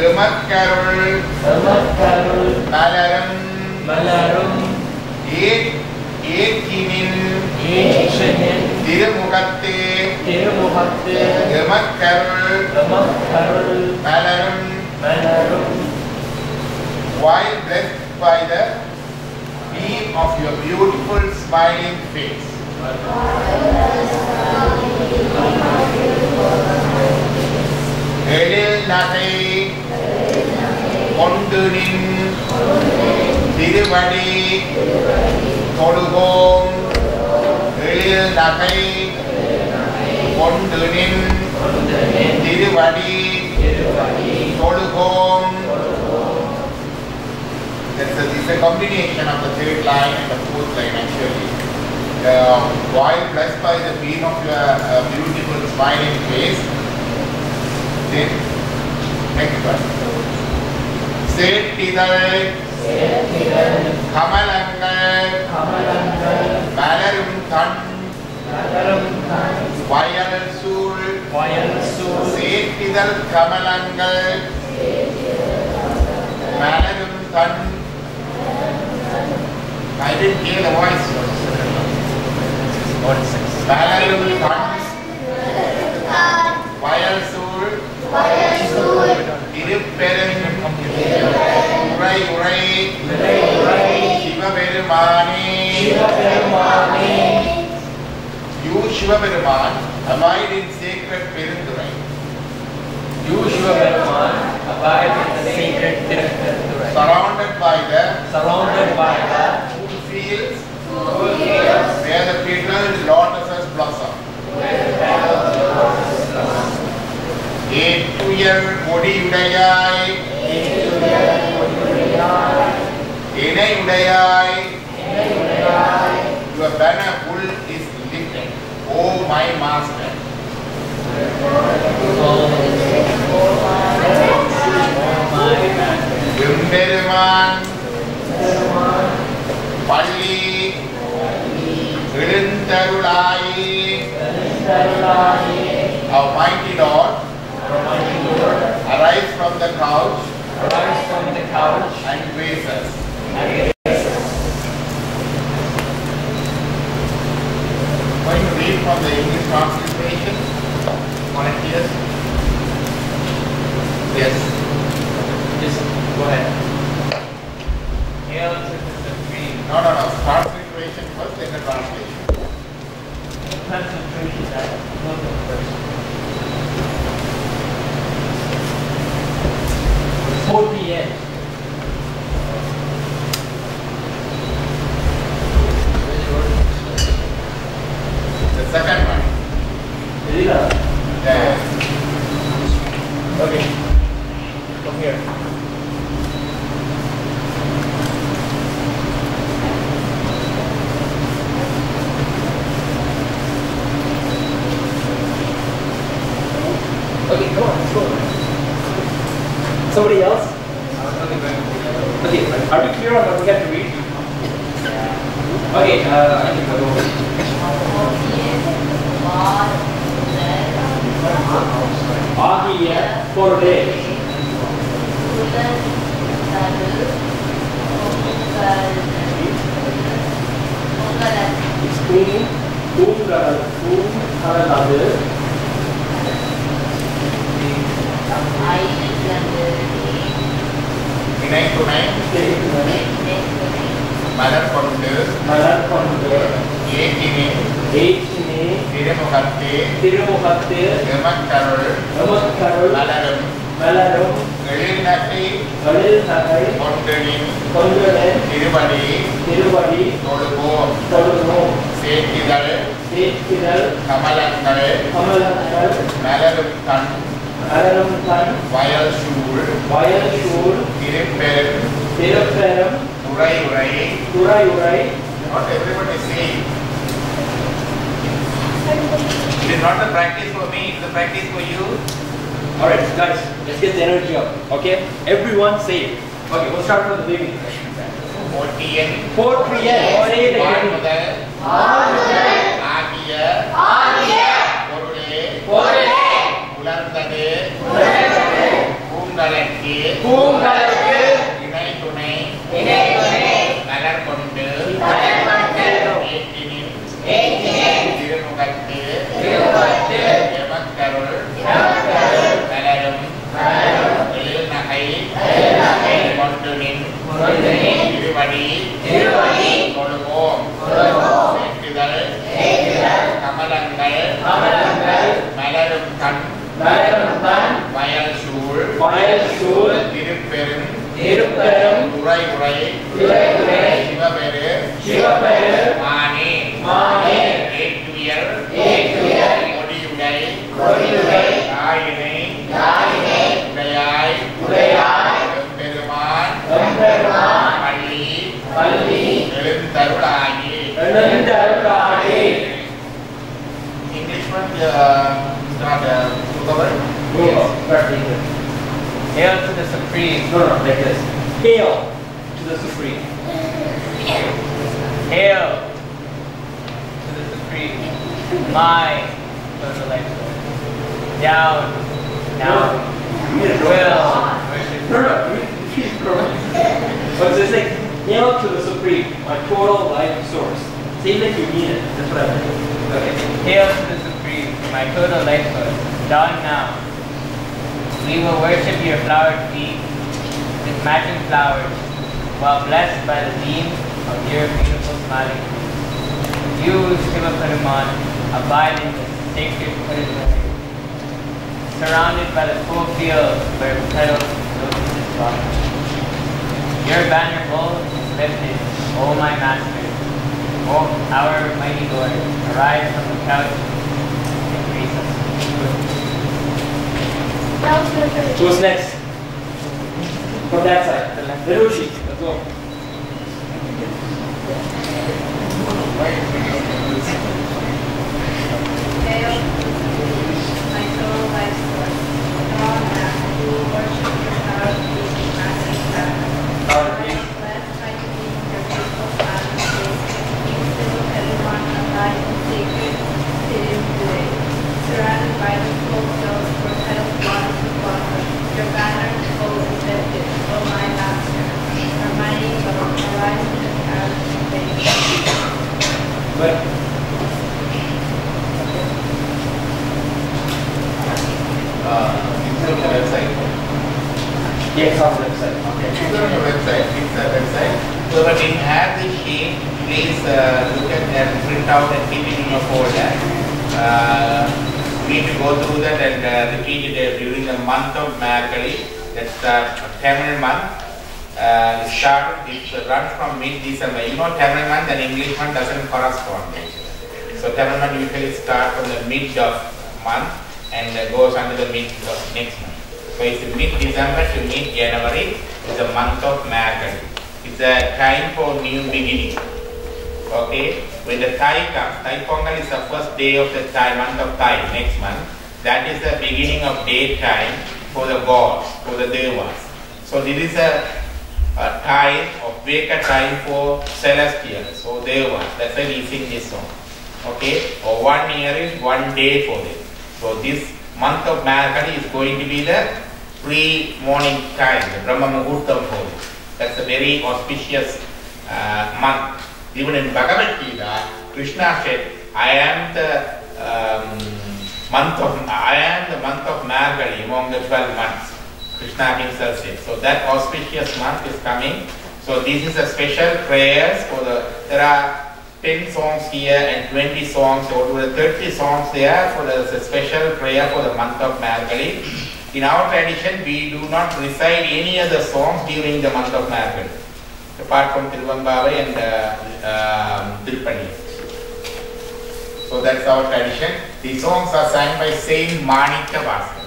Emakkarul Malarum Ekinin Tirumugatte Emakkarul Malarum. While blessed by the beam of your beautiful smiling face. Elil Nagai Kondunin Tiruvadi Tolugom. Elil Nagai Kondunin Tiruvadi Tolugom. It's a combination of the third line and the fourth line actually. While blessed by the beam of your beautiful smiling face, then next one. Setidal Kamalangal Malarum Than Vayal Sur Setidal Kamalangal Malarum Than. I didn't hear the voice. Malarum Than Vayal Sur Tiruperan Urai Shivaperumane. You Shivaperuman abide in sacred Perundurai. You Shivaperuman abide in the sacred Perundurai. Surrounded by the cool fields Where the petal lotuses blossom. ஏற்றுயர் கொடியுடையாய் இணையுடையாய் your banner bull is lifted, oh my master. எம்பெருமான் பள்ளி எழுந்தருளாயே our mighty Lord, arise from the couch and grace us. Going to read from the English translation. Volunteers? Yes. Just go ahead. Hail to the supreme. No. Transliteration first, then the translation. Concentration that movement first. 4 p.m. The second one. Yeah. Okay. Come here. Okay, come on, let's go. Somebody else? Okay, are we clear on what we have to read? Okay, I can go over. ஆகிய பொருளே பூங்கடலது இணை துணை மலர் கொண்டு ஏற்றினே திருமுகத்து எமக்கருள் மலரும் எழில்நகை கொண்டனின் திருவடி தொழுவோம் சேக்கிதழ் கமலங்கள் மலரும் கண் வயல் சூழ் திருப்பெரும் துறையுறை. Not everybody saying. It is not the practice for me, it is the practice for you. Alright, guys, let's get the energy up. Okay? Everyone say it. Okay, we'll start from the beginning. 4 p.m. Say it again. ஆகிய பொருளே உலர்ந்தது பூங்கலக்கு இணை துணை மலர் கொண்டு ஏற்றினின் திருமுகத்து எமக்கருள் மலரும் எழில்நகை கொண்டுனின் திருவடி தொழுவோம் சேக்கிதழ் கமலங்கள் மலரும் கண் வயல் சூழ் திருப்பெரும் துறையுறை சிவபெரு மானே ஏற்றுயர் கொடியுடை ஆயினை உடையாய் எம்பெருமான் பள்ளி எழுந்தருளாயே. English one start cover. Hail to the supreme. No, like this. Hail to the supreme. Hail to the supreme. My total life source. Down. Will. But it's like hail to the supreme, my total life source. Seems like you mean it. That's what I meant. Okay. Hail to the supreme, my total life source. Down now. We will worship your flowered feet with matching flowers, while blessed by the beam of your beautiful smiling face. You, Shiva Peruman, abide in the sacred Purushara, surrounded by the full field where petals lotuses blossom. Your banner bull is lifted, O my master. Oh, our mighty Lord arrived from the couch and raised us. That was my favorite. Who's next? From that side. Hiroshi. Let's go. Hail, my soul, thy source. Come and who worship your power, peace, and massive power. Blessed by the being your faithful Son, you still everyone alive and sacred, sitting today. Surrounded by the full hills, for petals waters to follow. Your banner is full and lifted, O my Master. Our mighty Lord, arise in the power of your faith. But It's on the website. yes, on the website. Okay, it's on the website. It's the website. So when you have the sheet, please look at and print out and keep it in your folder. We need to go through that and repeat it during the month of Margali. That's the Tamil month. It runs from mid-December. You know Tamil month and English month doesn't correspond. So Tamil month usually starts from the mid of month and goes until the mid of next month. So it's mid-December to mid-January is the month of Margali. It's a time for new beginning. Okay, when the Thai comes, Thai Pongal is the first day of the Thai month of Thai, next month. That is the beginning of daytime for the gods, for the devas. So this is a time of Veka time for celestials, or devas. That's why we sing this song. Okay, or 1 year is 1 day for them. So this month of Margali is going to be the pre-morning time, the Brahma Muhurtam for them. That's a very auspicious month. Even in Bhagavad Gita, Krishna said, I am the month of Margali among the 12 months. Krishna himself said. So that auspicious month is coming. So this is a special prayers for there are 10 songs here and 20 songs, or 30 songs there for the special prayer for the month of Margali. In our tradition, we do not recite any other songs during the month of Margali, apart from Tiruvambavai and Tirupati. So that's our tradition. The songs are sung by Saint Manika Vasaka.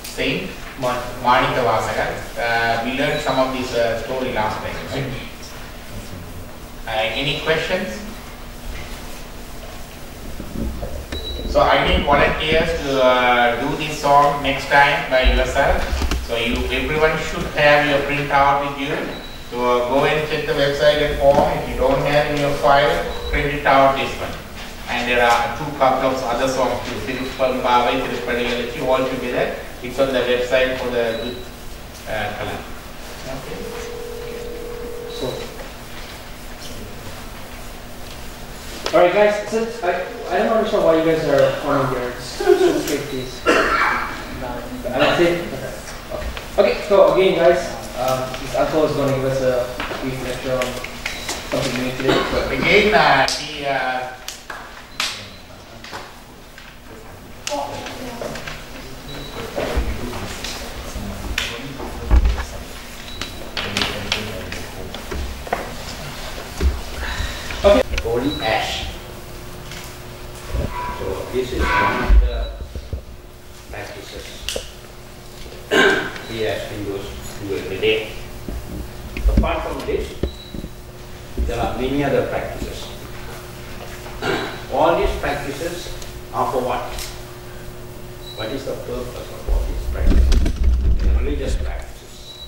Saint Manika Vasaka. We learned some of this story last time. Right? Any questions? So I need volunteers to do this song next time by yourself. So everyone should have your printout with you. So go and check the website and form. If you don't have in your file, print it out this one. And there are couple of other songs too. Tirupambavai, Tirupati, all together. It's on the website for the good color. Okay. So, alright guys, since I don't understand why you guys are forming your so straight piece. That's it? Okay, so again guys, this uncle is going to give us a brief lecture on something new today. So again, holy ash. So this is one of the practices we as Hindus do every day. Apart from this, there are many other practices. All these practices are for what? What is the purpose of all these practices? The religious practices.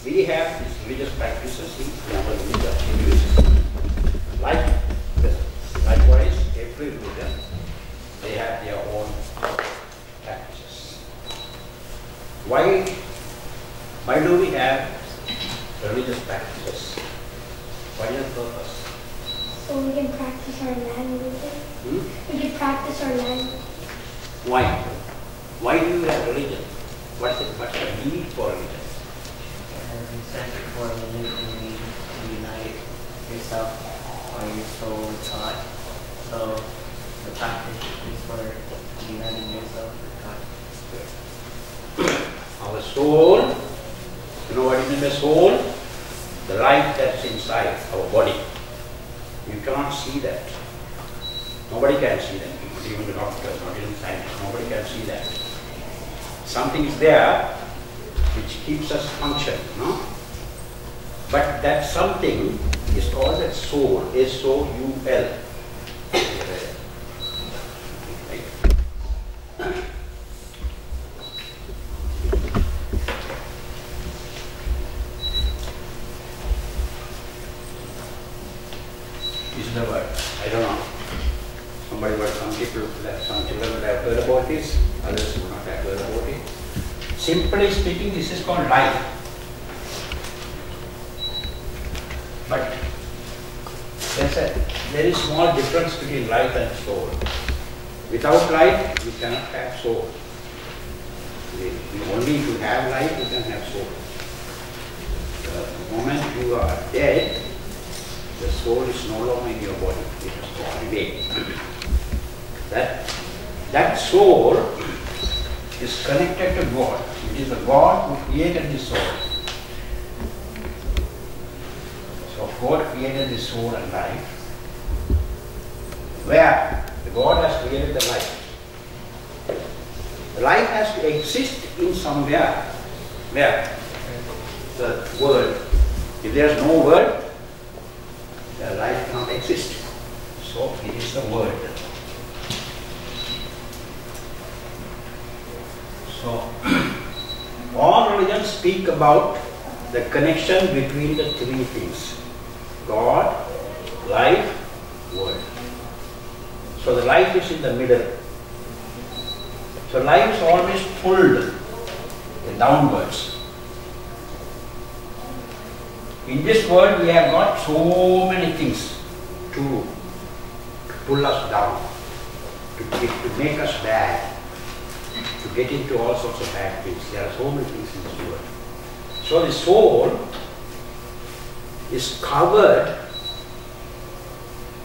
We have these religious practices in our Hinduism. Likewise, every religion, they have their own practices. Why do we have religious practices? What is the purpose? So we can practice our language. We can practice our language. Why? Why do you have religion? What's the need for religion? For religion, you need to unite yourself or your soul with God. So the practice is for uniting yourself with God. Our soul, you know what is the soul? The life that's inside our body. We cannot see that. Nobody can see that. Not even the doctors, not even scientists. Nobody can see that. Something is there which keeps us function, no? But that something is called a soul, S-O-U-L. Is the word. I don't know. Somebody, but some children would have heard about this, others would not have heard about it. Simply speaking, this is called life. But there is small difference between life and soul. Without life, you cannot have soul. Only if you have life, you can have soul. The moment you are dead, the soul is no longer in your body. It has gone away. That soul is connected to God. It is the God who created the soul. So God created the soul and life. Where the God has created the life. The life has to exist in somewhere. Where? The world. If there is no world, the life cannot exist. So it is the world. So all religions speak about the connection between the three things: God, life, world. So the life is in the middle. So life is always pulled downwards. In this world we have got so many things to pull us down, to make us bad, to get into all sorts of bad things. There are so many things in this world. So the soul is covered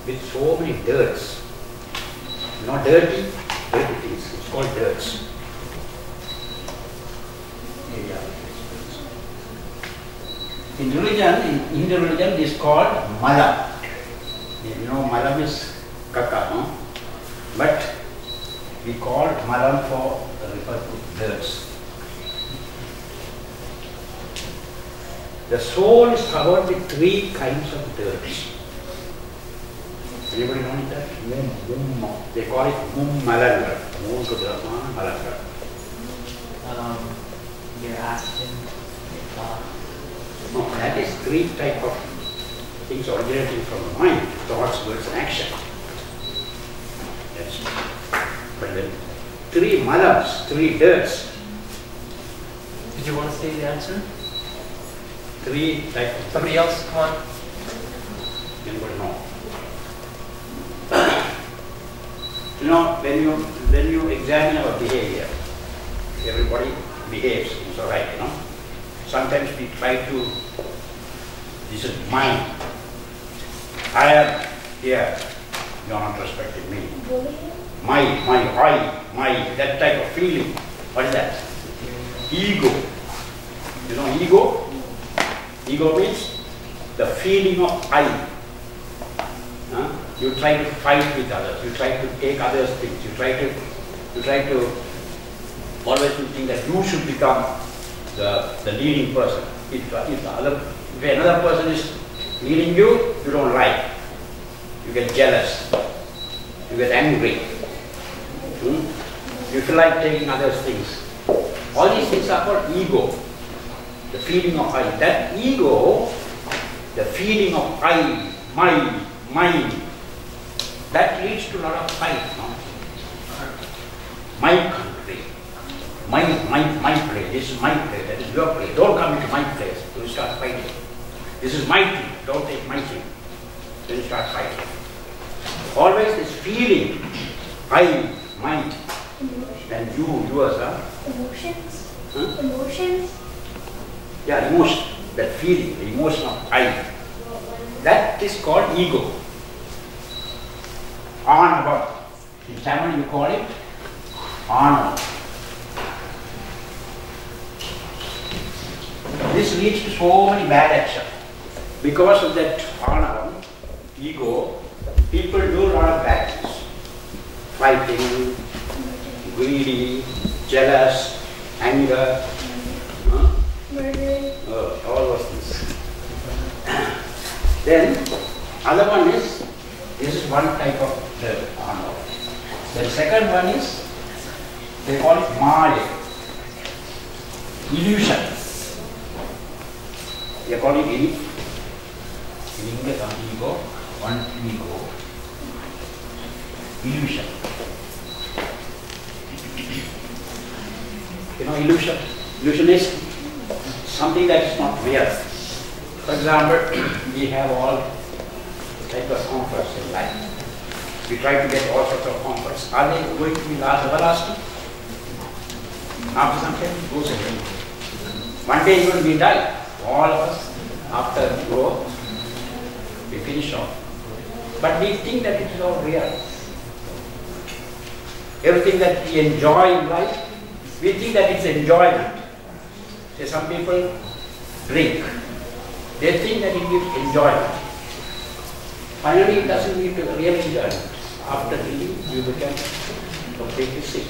with so many dirts. Not dirty things. It's called dirts. In Hindu religion, it is called malam. You know, malam is kaka, no? But we call malam for refer to dirts. The soul is covered with three kinds of dirts. Anybody know that? They call it malanga. You're asking no, that is three type of things originating from the mind: thoughts, words, and action. Yes. But then three malams, three dirts. Did you want to say the answer? Three type of Somebody else, come on. Anybody know? You know, when you examine our behavior, everybody behaves, it's all right, you know. Sometimes we try to, this is mine. I am here, you are not respecting me. My, that type of feeling. What is that? Ego. You know ego? Ego means the feeling of I. You try to fight with others. You try to take others' things. You try to always think that you should become the leading person. If another person is leading you, you don't like. You get jealous. You get angry. You feel like taking others' things. All these things are called ego. The feeling of I. That ego, the feeling of I, mine, that leads to a lot of fight. No? My country, my place, this is my place, that is your place. Don't come into my place. You start fighting. This is my thing, don't take my thing. Then you start fighting. Always this feeling, I, mine, and yours, huh? Emotions. Huh? Emotions. Yeah, emotion, that feeling, the emotion of I. That is called ego. Anava. In Tamil you call it Anava. This leads to so many bad actions. Because of that Anava, ego, people do a lot of bad things. Fighting, greedy, jealous, anger, Murder. all those things. Then, other one is, this is one type of the Arno. The second one is, they call it Maya, illusion. They call it ego, one ego, illusion. You know, illusion. Illusion is something that is not real. For example, we have all types of comforts in life. We try to get all sorts of comforts. Are they going to be everlasting? After some time, it goes away. One day even we die. All of us, after growth, we finish off. But we think that it is all real. Everything that we enjoy in life, we think that it's enjoyment. Say some people drink. They think that it gives enjoyment. Finally, it doesn't give real enjoyment. After drinking, you become completely sick,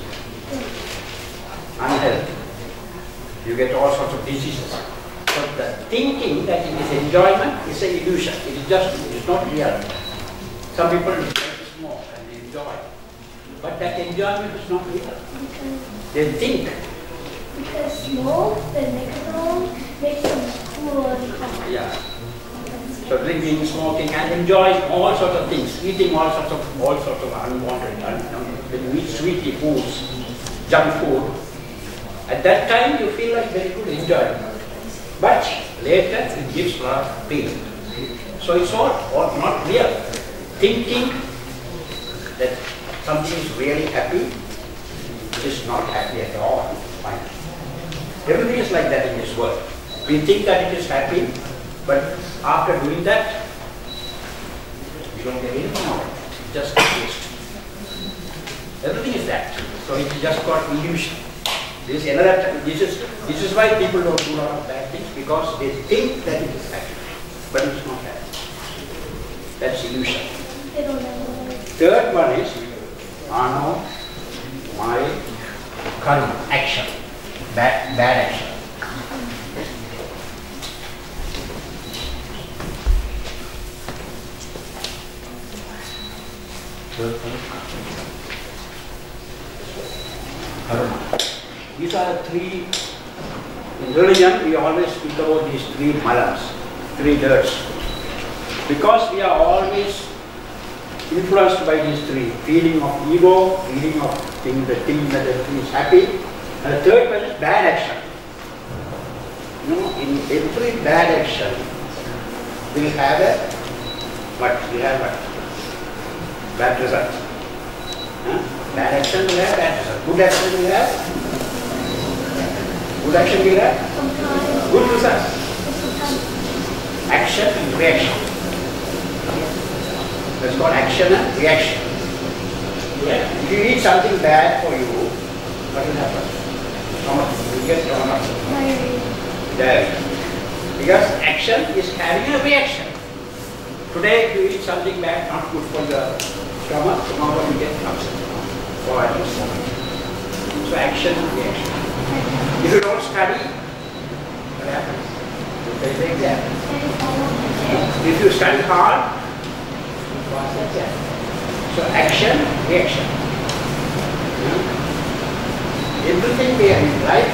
unhealthy. You get all sorts of diseases. So the thinking that it is enjoyment is an illusion. It is not real. Some people like to smoke and they enjoy, but that enjoyment is not real. They think. Because smoke, the nicotine makes them cool and calm. Yeah. So drinking, smoking, and enjoying all sorts of things, eating all sorts of unwanted, when you eat sweetie foods, junk food. At that time you feel like very good enjoyment, but later it gives a lot of pain. So it's all not real. Thinking that something is really happy, it is not happy at all. Fine. Everything is like that in this world. We think that it is happy, but after doing that, we don't get anything out of it. Just waste. Everything is that. So it is just called illusion. This is why people don't do a lot of bad things, because they think that it is happy, but it is not happy. That's illusion. They don't know. Third one is Ano, Maya, Karma, action, bad action. Karma. These are the three. In religion, we always speak about these three malas, three dirts, because we are always influenced by these three: feeling of ego, feeling of thinking that everything is happy, and the third one is bad action. You know, in every bad action, we have a bad result. Bad action will have bad result. Good action will have good results. Action and reaction. That's called action and reaction. If you eat something bad for you, what will happen? You get diarrhea. Because action is having a reaction. Today, if you eat something bad, not good for the stomach, tomorrow you get upset. Or at least so action and reaction. If you don't study, what happens? You fail the exam. If you study hard, you pass the exam. So action, reaction. Everything we are in life,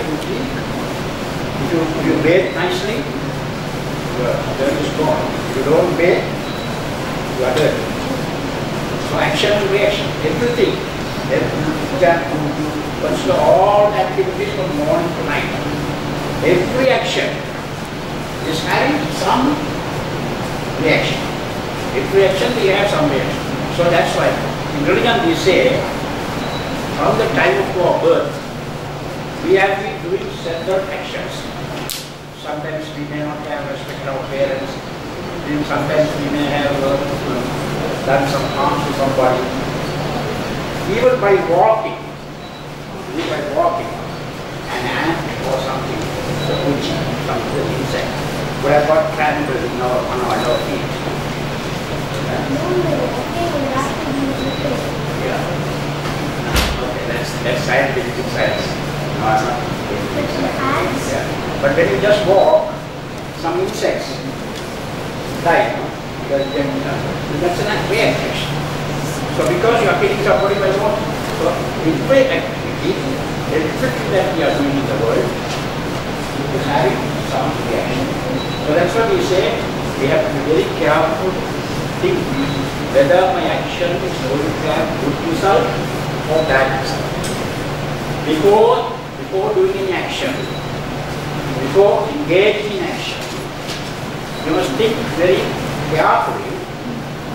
if you bathe nicely, your dirt is gone. If you don't bathe, you are dirty. So action and reaction, everything. Consider all activities from morning to night. Every action is having some reaction. Every action we have some reaction. So that's why in religion we say, from the time of our birth, we have been doing several actions. Sometimes we may not have respected our parents. Then sometimes we may have done some harm to somebody. Even by walking, an ant or something, some insect, would have got trampled on our feet. That's scientific science. No, I'm not. Ants? Yeah. But when you just walk, some insects die. Because that's an reaction. So because you are killing somebody by what? So in play activity, everything that we are doing in the world is having some reaction. So that's what we say, we have to be very careful to think whether my action is going to have good result or bad result. Before doing any action, before engaging in action, you must think very carefully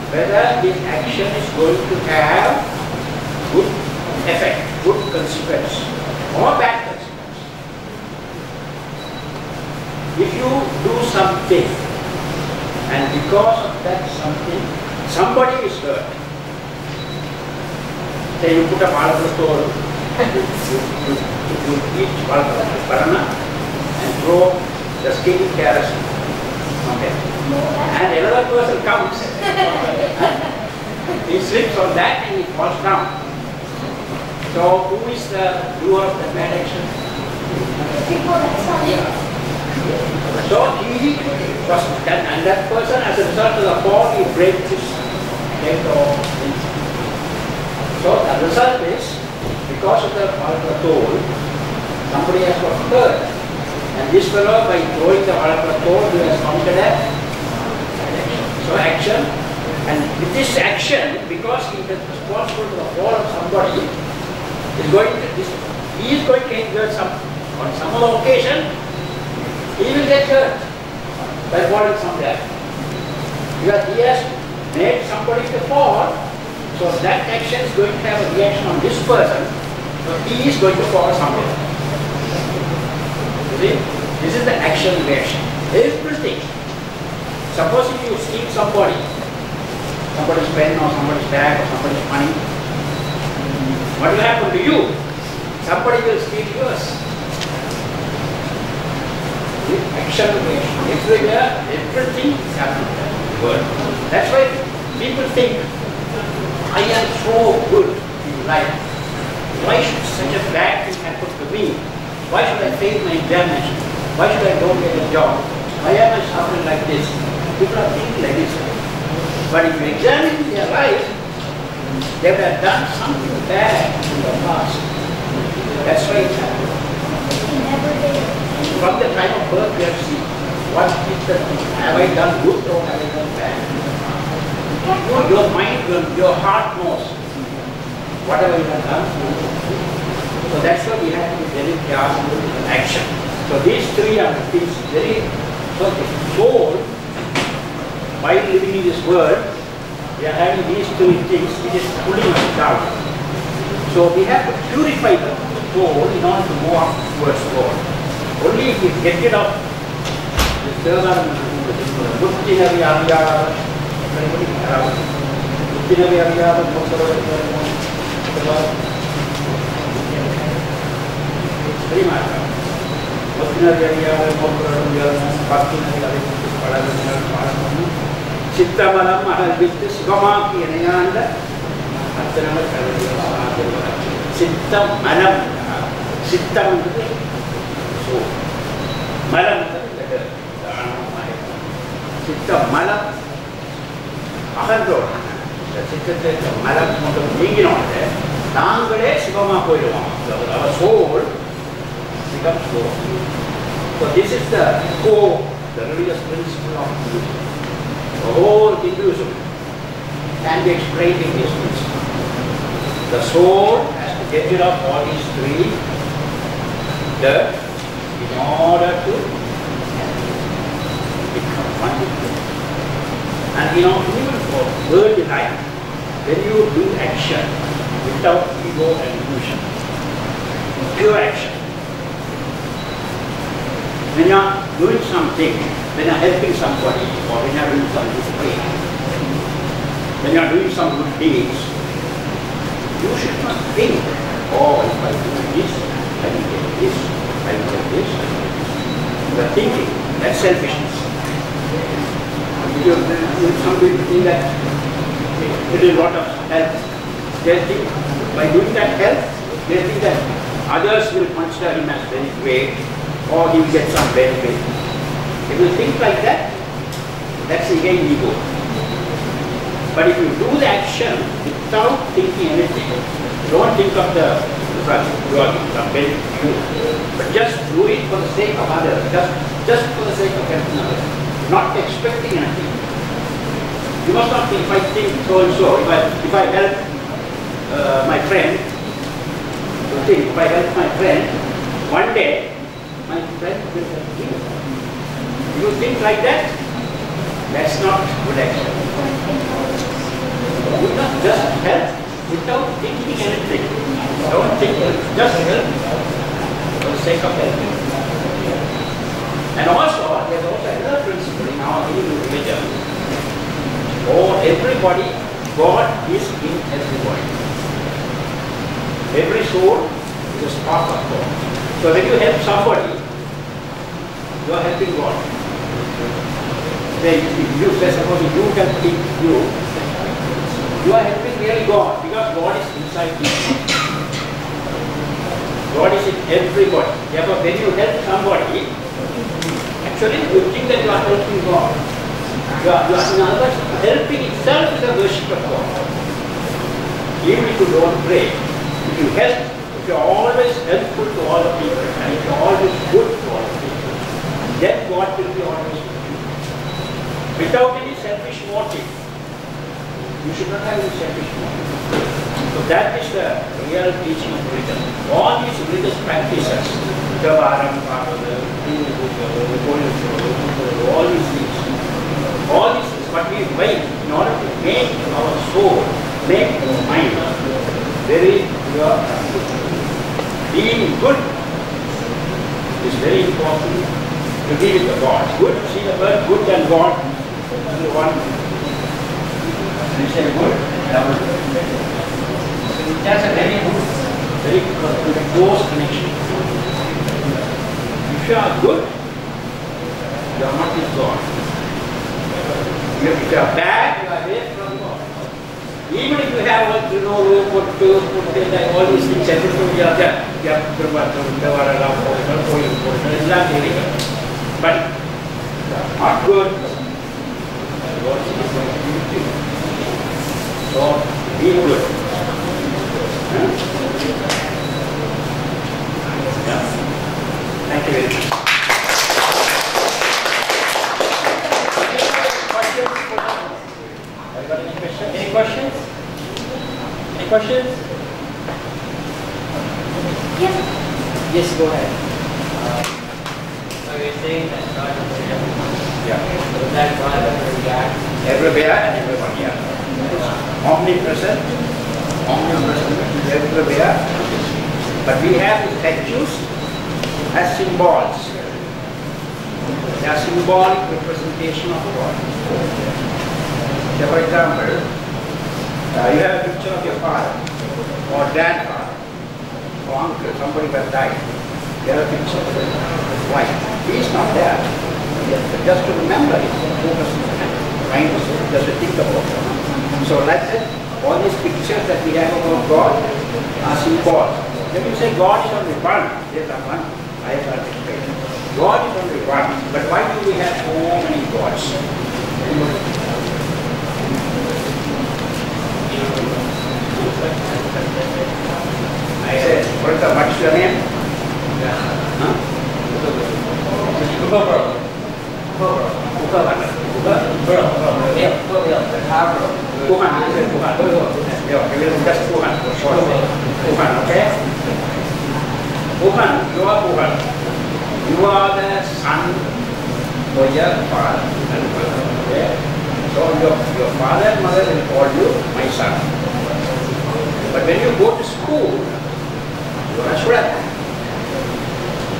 whether this action is going to have good effect, good consequence, or bad consequence. If you do something and because of that something, somebody is hurt. Say you put a palpatol, you eat banana and throw the skin carrots on it. And another person comes, he slips on that and he falls down. So who is the doer of the bad action? So he was, and that person as a result of the fall, he breaks his leg or anything. So the result is, because of the palpatol, somebody has got hurt. And this fellow, by throwing the palpatol, he has committed a so action, and with this action, because he is responsible for the fall of somebody, he is going to get hurt on some other occasion, he will get hurt by falling somewhere. Because he has made somebody to fall, so that action is going to have a reaction on this person, so he is going to fall somewhere. You see? This is the action reaction. Everything. Suppose if you steal somebody's pen or somebody's bag or somebody's money, what will happen to you? Somebody will steal yours. Action reaction. Everywhere, everything is happening in the world. That's why people think, I am so good in life. Why should such a bad thing happen to me? Why should I fail my examination? Why should I don't get a job? Why am I suffering like this? People are thinking like this. But if you examine their life, they would have done something bad in the past. That's why it happened. From the time of birth, we have seen what is the, have I done good or have I done bad? Your mind, your heart knows whatever you have done. So that's why we have to be very careful with action. So these three are the things very, so the soul, by living in this world, we are having these three things which is pulling us down. So we have to purify the soul in order to move up towards God. Only if we get rid of the third one, Chittamalam Mahalvitta Sugama Kiyanayanda Athanama Kaladiyana Chittam Manam Chittam so Malam Chittam Malam Ahandro Chitta Malam Mingino Tangale Sugama Koyama. Our soul becomes soul. So this is the core, the religious principle of Hinduism. The whole Hinduism can be explained in this principle. The soul has to get rid of all these three dirt in order to become one with God. And even for worldly life, when you do action without ego and illusion, pure action, when you are doing something, when you are helping somebody, or when you are doing some good thing, when you are doing some good deeds, you should not think, oh, if I do this, I will get this, I will get this, I will get this. You are thinking, that's selfishness. Some people think that it is a lot of help. They think by doing that help, they think that others will consider him as very great, or he will get some benefit. If you think like that, that's again ego. But if you do the action without thinking anything, don't think of the result, you are some benefit to you, but just do it for the sake of others, just for the sake of helping others, not expecting anything. You must not think, if I think so and so, if I help my friend, if I help my friend, one day my friend will help me. You think like that? That's not good action. You not just help without thinking anything. Don't think, just help for the sake of helping. And also, there's also another principle in our Hindu religion. Everybody, God is in everybody. Every soul is a spark of God. So when you help somebody, you are helping God. Then you say, suppose you helping you are helping really God, because God is inside you. God is in everybody. Therefore, when you help somebody, actually you think that you are helping God. In other words, helping itself is a worship of God. Even if you don't pray, if you help, if you are always helpful to all the people, and if you are always good to all the people, then God will be always with you. Without any selfish motive. You should not have any selfish motive. So that is the real teaching of religion. All these religious practices, Javaram, all these things, what we make in order to make our soul, make our mind very pure. Being good is very important to be with the God. Good, see the word good and God, one. You say good, double. That's a very good, very close connection. If you are good, you are not with God. If you are bad, you are away from God. Even if you have all these things, everything you are there, you have to but not good. So be good. Thank you very much. Any questions? Any questions? Yes. Yes, go ahead. So you're saying that God is everyone. Yeah. So that God will react. Everywhere and everyone, yeah. Omnipresent, everywhere. But we have the statues as symbols. They are symbolic representation of God. So for example, you have a picture of your father, or grandfather, or uncle, somebody who has died. You have a picture of his wife. He is not there. Just to remember it, focus on the mind, just to think about it. So like that, all these pictures that we have about God are symbols. When you say God is only one, there's a one. I have not explained. God is only one. But why do we have so many gods? I said, what's your name? Huh? You are the son for your father and mother. Okay? So your father and mother will call you my son. But when you go to school, you are a student.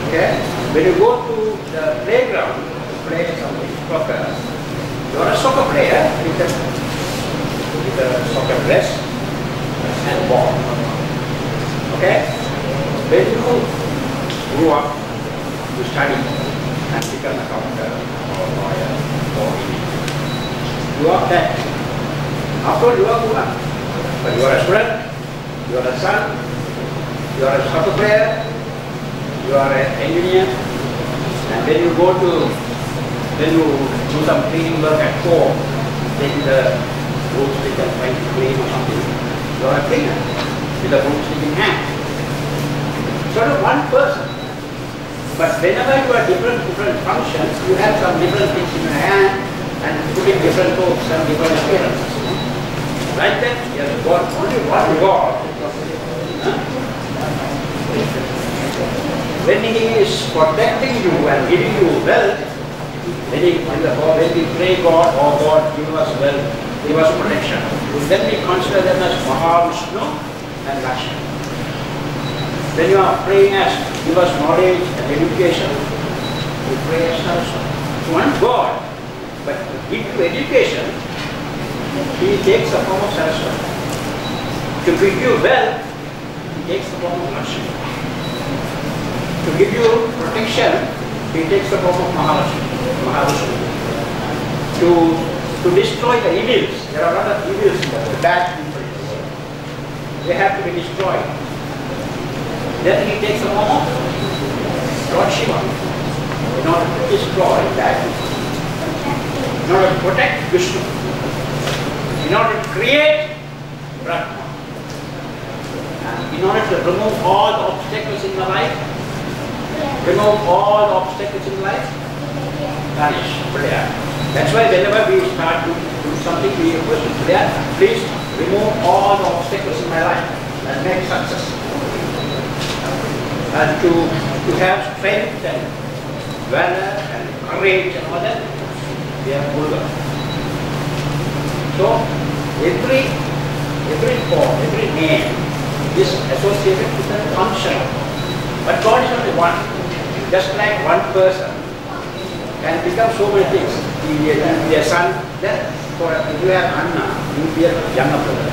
Okay? When you go to the playground to play something, soccer, you are a soccer player with a soccer dress and ball. Okay? When you grew up to study and become a doctor or lawyer or engineer, you are that. After all, you are grown up. But you are a student, you are a son, You are a soccer player, you are an engineer, and when you go to, when you do some cleaning work at home, taking the broomstick and trying to clean or something, you are a cleaner with a broomstick in hand. Sort of one person. But whenever you are different functions, you have some different things in your hand and putting different hopes and different appearances. Like that, you have got only one God. When He is protecting you and giving you wealth, when we pray God, oh God, give us wealth, give us protection, then we consider them as Mahavishnu and Lakshmi. When you are praying as give us knowledge and education, you pray as Saraswati. So one God, but to give you education, He takes the form of Saraswati. To give you wealth, He takes the form of Lakshmi. To give you protection, He takes the form of Mahavishnu. To destroy the evils, there are a lot of evils in the world, bad people in the world. They have to be destroyed. Then He takes the form of Lord Shiva in order to destroy bad people, in order to protect Vishnu, in order to create Brahma, and in order to remove all the obstacles in the life, vanish, prayer. That's why whenever we start to do something, we request prayer, please remove all the obstacles in my life and make success. And to have strength and valor and courage and all that, we have Murugan. So every form, every name is associated with a function. But God is only one. Just like one person can become so many things. He will be a son. Then, if you have Anna, you will be a younger brother.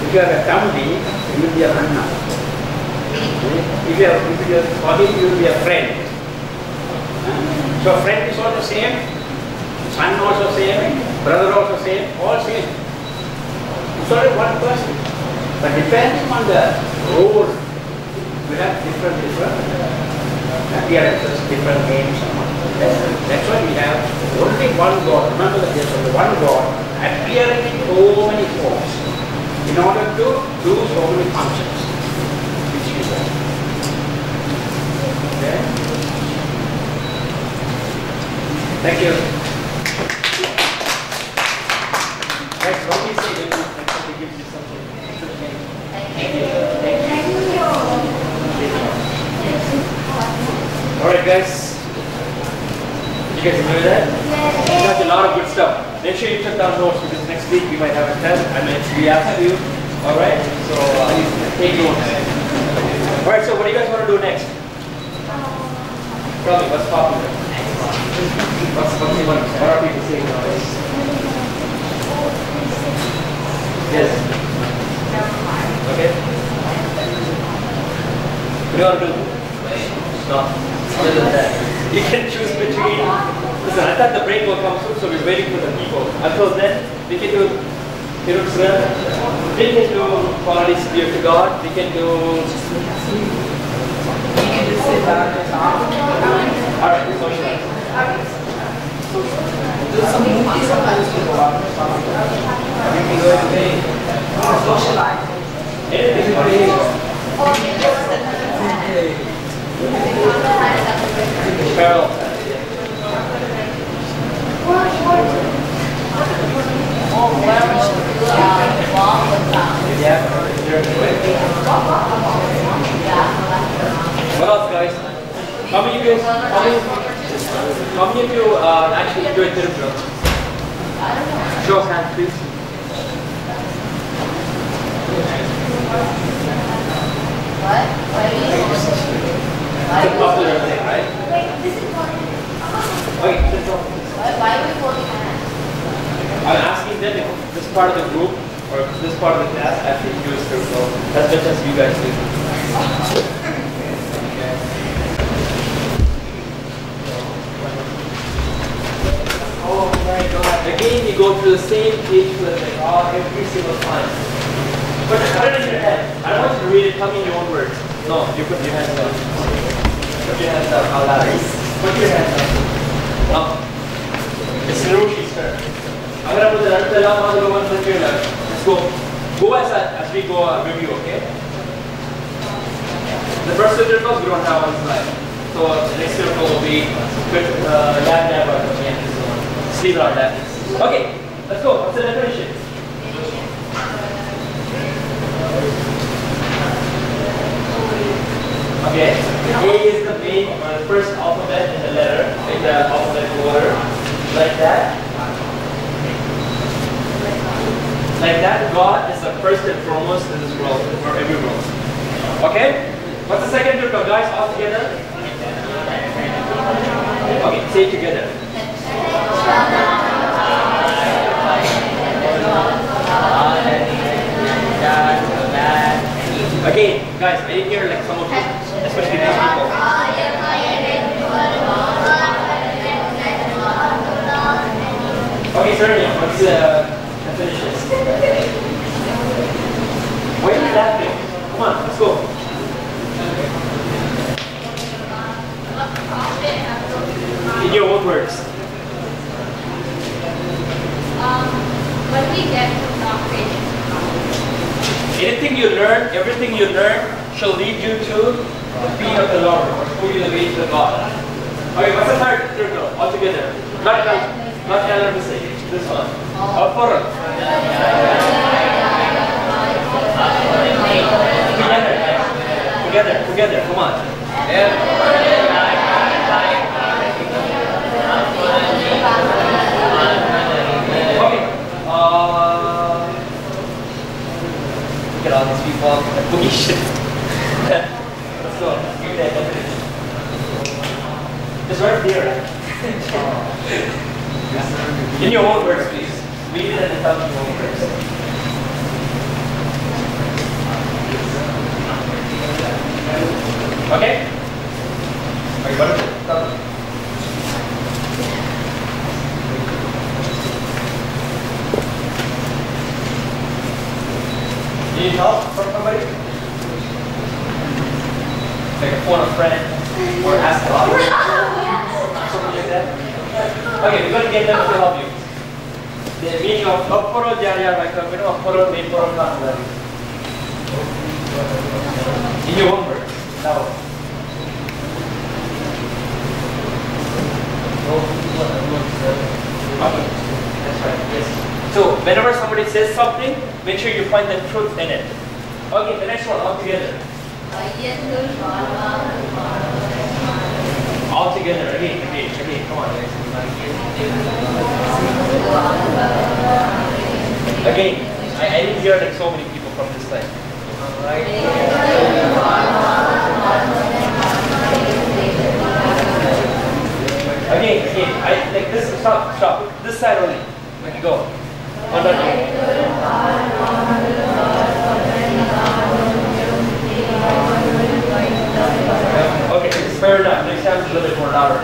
If you have a Tamdi, you will be a Anna. If you have body, you will be a friend. So friend is all the same, son also same, brother also same, all same. It's only one person. But depending on the role, we have different appearances, different names. That's why we have only one God. Remember that there's only one God appearing in so many forms in order to do so many functions. Okay. Thank you. Next, what do you say? Somebody gives you something. Thank you. Alright guys. You guys enjoy that? You got a lot of good stuff. Make sure you took down notes because next week we might have a test and it's be after you. Alright? So take notes. Alright, so what do you guys want to do next? Probably what's popular? What are people saying nowadays? Yes. Okay. What do you want to do? Stop. Other than that, you can choose between. Listen, I thought the break will come soon, so we're waiting for the people. Until then, we can do Tirupsura, we can do quality spirit to God, we can do. Sit down and talk. Alright, socialize. Do some movies sometimes you go out or something. You can go away. Socialize. Anything. Carol. What else, guys? How many of you actually enjoyed Tirupura? Show of hands, please. What? It's a popular thing, right? Okay, Why are we holding hands? I'm asking them if this part of the group or this part of the class actually enjoys Tirupura as much as you guys do. Oh my God! Again, you go through the same page for every single time. But put it in your head. I don't want you to read it. Tell me in your own words. No, you put your hands down. Put your hands down, Alaris. Put your hands down. Up. It's Hiroshi's turn. I'm going to put the left one to your left. Let's go. Go as we go review, okay? The first two circles we don't have on slide. So the next circle will be lab and so on. Just leave it on that. Okay, let's go. What's the definition? Okay, A is the main or the first alphabet in the letter, in the alphabetical order. Like that. Like that, God is the first and foremost in this world, or every world. Okay? What's the second circle, guys? All together? Okay, say it together. Okay, guys, I didn't hear like some of you, especially these people. Okay, certainly. What's the definition? Why are you laughing? Come on, let's go. In your own words. What we get from creation. Anything you learn, everything you learn shall lead you to the feet of the Lord, or show you the way to God. Okay, what's the third circle? All together. Not another mistake. This one. Together. Together. Come on. Okay. Look at all these people. Boogie shit. Let's go. Give that definition. It's right there. In your own words, please. Read it and tell me your own words. Okay? Are you got it? Tell me. Need help from somebody? Like a phone a friend or ask a lot? Something like that? Okay, we're going to get them to help you. The meaning of Apporo Jaya Rakamino, Apporo Niporo Kanari. In your own words. Now. Okay. That's right, yes. So, whenever somebody says something, make sure you find the truth in it. Okay, the next one, all together. All together, again, come on. Again, I didn't hear like so many people from this side. Again, I like this, stop. This side only. Okay, go. One more time. Okay, it's fair enough. Next time it's a little bit more louder.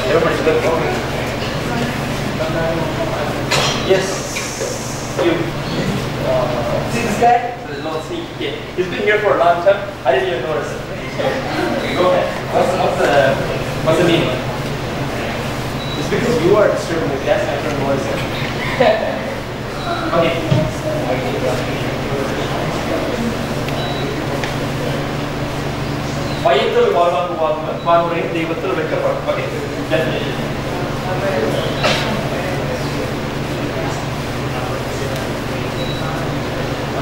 Everybody's looking. Yes. You. See this guy? This little sneaky kid. He's been here for a long time. I didn't even notice it. Okay, go ahead. What's the meaning? It's because you are disturbing the guest. I don't notice it. Okay. Vayatul Vanurin Devatul Vekapar. Okay, definition.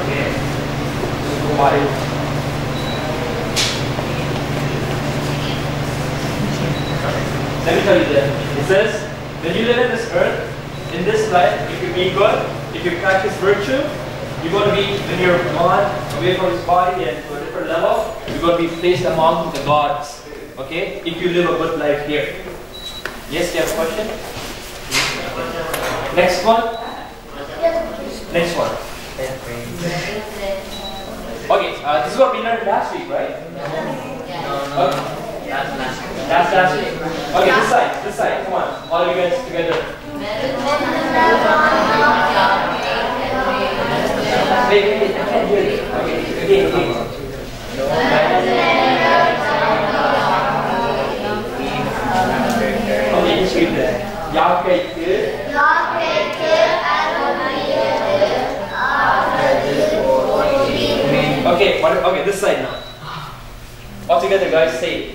Okay. Why? Let me tell you that. It says, when you live in this earth, in this life, if you be good, if you practice virtue, you're going to be, when you're gone away from this body and to a different level, you're going to be placed among the gods. Okay? If you live a good life here. Yes, you have a question? Next one? Next one. Okay, this is what we learned last week, right? Okay. That's last week. Okay, this side, come on. All you guys together. Wait, I can't hear you. Okay, again. Okay, just read that. யாக்கைக்கு Okay, this side now. All together, guys, say it.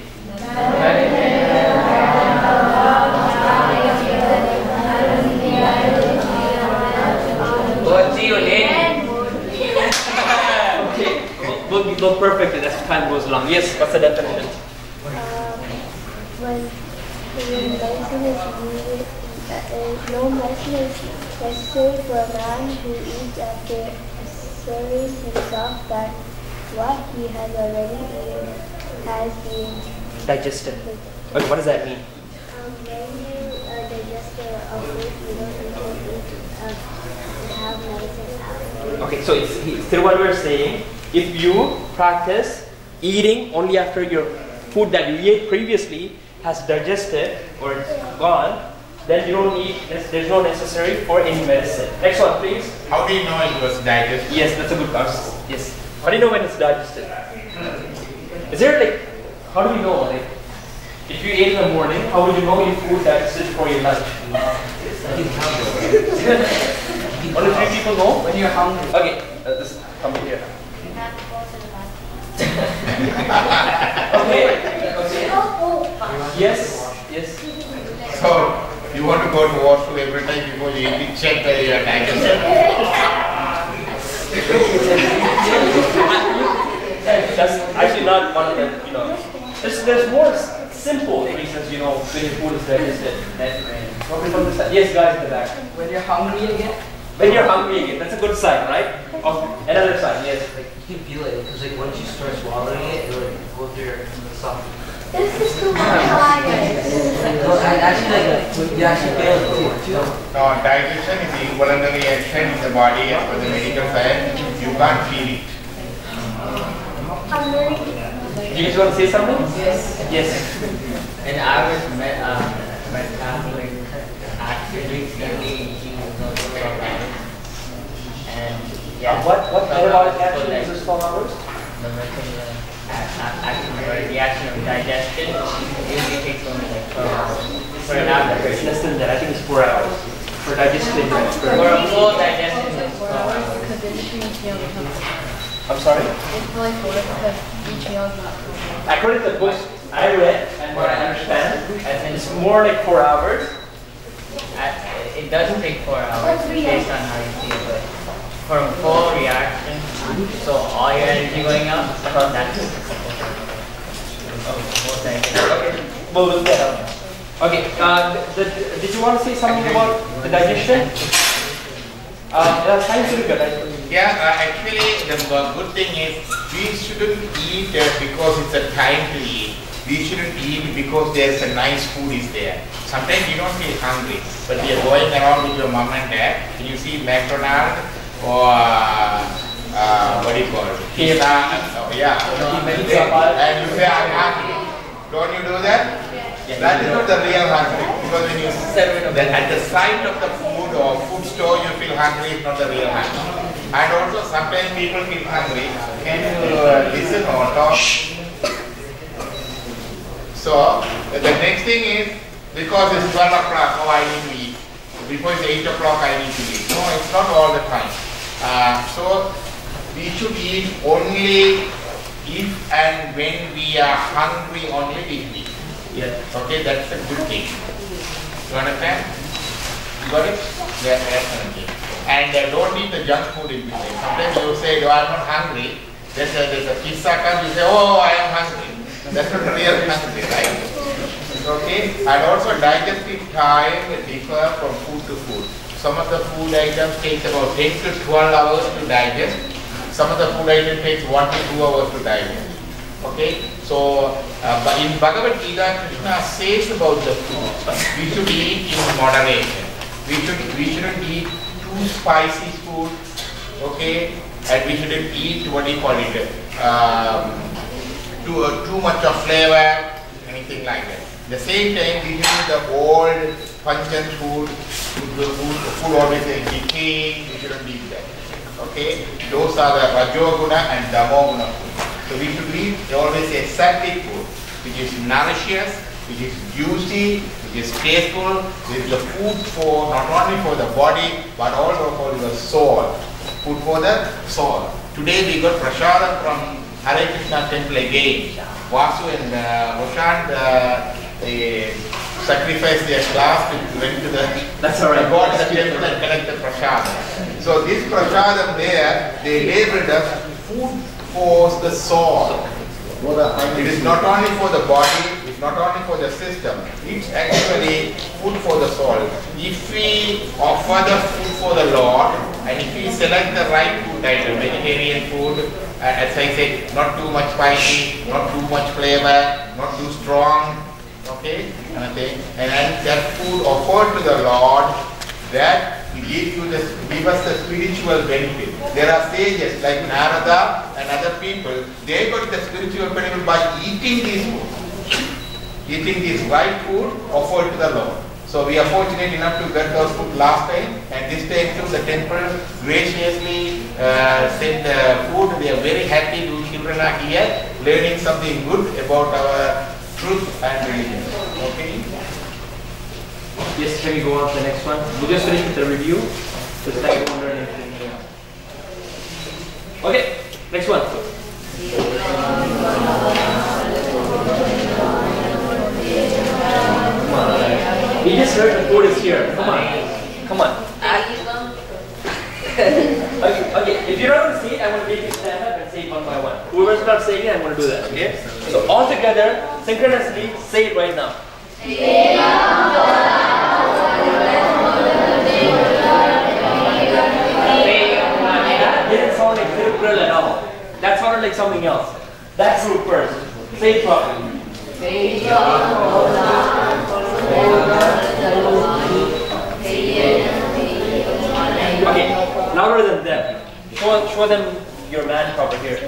What's your name? Okay, look perfect as time goes along. Yes, what's the definition? When medicine is needed, no medicine is necessary for a man who eats after assuring himself that what he has already eaten has been Digested. Okay, what does that mean? when you digest a food, you don't need to have medicine after. Okay, so it's Thiruvalluvar is saying, if you practice eating only after your food that you ate previously has digested or it's gone, then you don't need, there's no necessary for any medicine. Next one, please. How do you know it was digested? Yes, that's a good question. Yes. How do you know when it's digested? Is there like, how do you know? Like, if you ate in the morning, how would you know your food digested for your lunch? Only 3 people know? When you're hungry. Okay, this come here. Okay. Yes. So, you want to go to washroom every time before you eat, check whether you are digested. That's actually not one of the, there's more simple reasons, when your food is digested. Yes, guys in the back. When you're hungry again. When you're hungry again, that's a good sign, right? Another sign, yes. Like you can feel it because like once you start swallowing it, it'll like go through your stomach. This is too much higher. No, actually like you actually feel it too. No, digestion is involuntary action in the body as per the medical science. You can't feel it. I'm very Do you guys want to say something? Yes. And I was metabolism actually really and What metabolic action is this 12 hours? the reaction of digestion usually takes only like 12 hours. For an average. It's less than that. I think it's 4 hours. For digestion. For a full digestion, it's 12 hours. I'm sorry? It's really cool because each meal is not cool. According to the books I read and what I understand, it's more like 4 hours. It doesn't take 4 hours based on how you feel, but for a full reaction, so all your energy going up, that's Okay. We'll look that up. Okay. Did you want to say something about the digestion? Science is good. Yeah, actually the good thing is we shouldn't eat because it's a time to eat. We shouldn't eat because there's a nice food is there. Sometimes you don't feel hungry, but you're going around with your mom and dad and you see McDonald's or what do you call it? Pizza, yeah. And you say I'm hungry. Don't you do that? That is not the real hungry. Because when you at the sight of the food or food store you feel hungry, it's not the real hungry. And also sometimes people feel hungry. Can you listen or talk? So the next thing is because it's 12 o'clock, oh I need to eat. Before it's 8 o'clock I need to eat. No, it's not all the time. So we should eat only if and when we are hungry, only we eat. Yeah. Okay, that's a good thing. You understand? You got it? Yeah, definitely. And don't eat the junk food in between. Sometimes you say, no, I'm not hungry. There's a pizza comes, you say, oh, I am hungry. That's not real hungry, right? Okay? And also digestive time differ from food to food. Some of the food items take about 10 to 12 hours to digest. Some of the food items takes 1 to 2 hours to digest. Okay? So, in Bhagavad Gita, Krishna says about the food, we should eat in moderation. We shouldn't eat too spicy food, okay? And we shouldn't eat, what do you call it, too much of flavor, anything like that. At the same time, we should eat the old, pungent food, the food always decaying, we shouldn't eat that. Okay, those are the Rajoguna and Tamoguna food. So we should eat always a sattvic food, which is nourishes, which is juicy, which is tasteful. This is the food for not only for the body but also for the soul. Food for the soul. Today we got prasadam from Hare Krishna temple again. Vasu and Roshan they sacrificed their class to went to the God the temple and collected prasadam. So this prasadam there they labeled as food for the soul. It is not only for the body, it's not only for the system, it's actually food for the soul. If we offer the food for the Lord, and if we select the right food item, vegetarian food, as I said, not too much spicy, not too much flavor, not too strong, okay, and that food offered to the Lord, that give us the spiritual benefit. There are sages like Narada and other people, they got the spiritual benefit by eating these food. Eating this right food offered to the Lord. So we are fortunate enough to get those food last time, and this time too the temple graciously sent the food. They are very happy the children are here learning something good about our truth and religion. Okay? Yes, can we go on to the next one? We'll just finish with the review. Because I won't learn anything here. Okay, next one. We just heard the food is here. Come on. Come on. Okay, if you're not going to say it, I want to make you stand up and say it one by one. Whoever's not saying it, I want to do that. Okay? So all together, synchronously, say it right now. That didn't sound like Tirupuril at all. That sounded like something else. That's root first. Say it properly. Okay, louder than them. Show them your man proper here.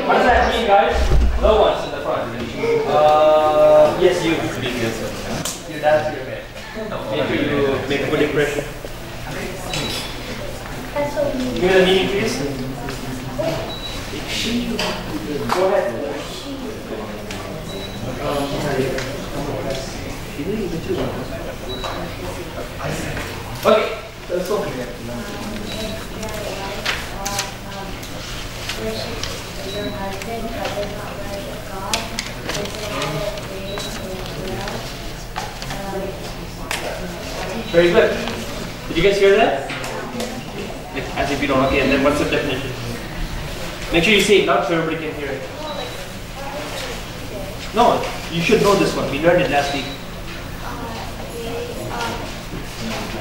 What does that mean, guys? Low ones in the front. Yes, you. That's your man. Make sure you make a good impression. Give me the meaning, please. Go ahead. Okay, let's go. Your husband does not worship God. Very good. Did you guys hear that? As if you don't. Okay, and then what's the definition? Make sure you say it loud so everybody can hear it. No, you should know this one. We learned it last week.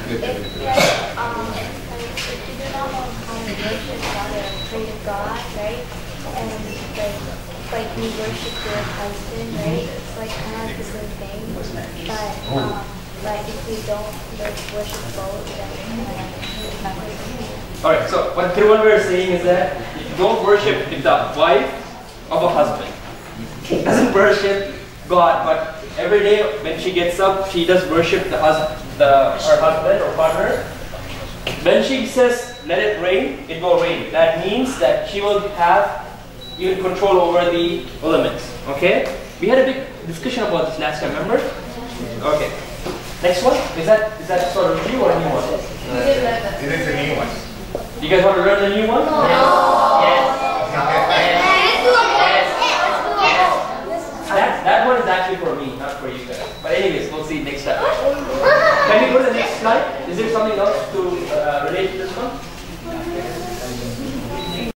If you do not want to worship God or pray to God, right? And like you worship your husband, right? It's like kind of the same thing. But if we don't worship both, then it's not the same. Alright, so what Thiruvalluvar is saying is that if you don't worship the wife of a husband, she doesn't worship God, but every day when she gets up, she does worship her husband or partner. When she says, let it rain, it will rain. That means that she will have even control over the elements. Okay? We had a big discussion about this last time, remember? Okay. Next one? Is that sort of new or a new one? It is a new one. You guys want to learn the new one? No. Yes.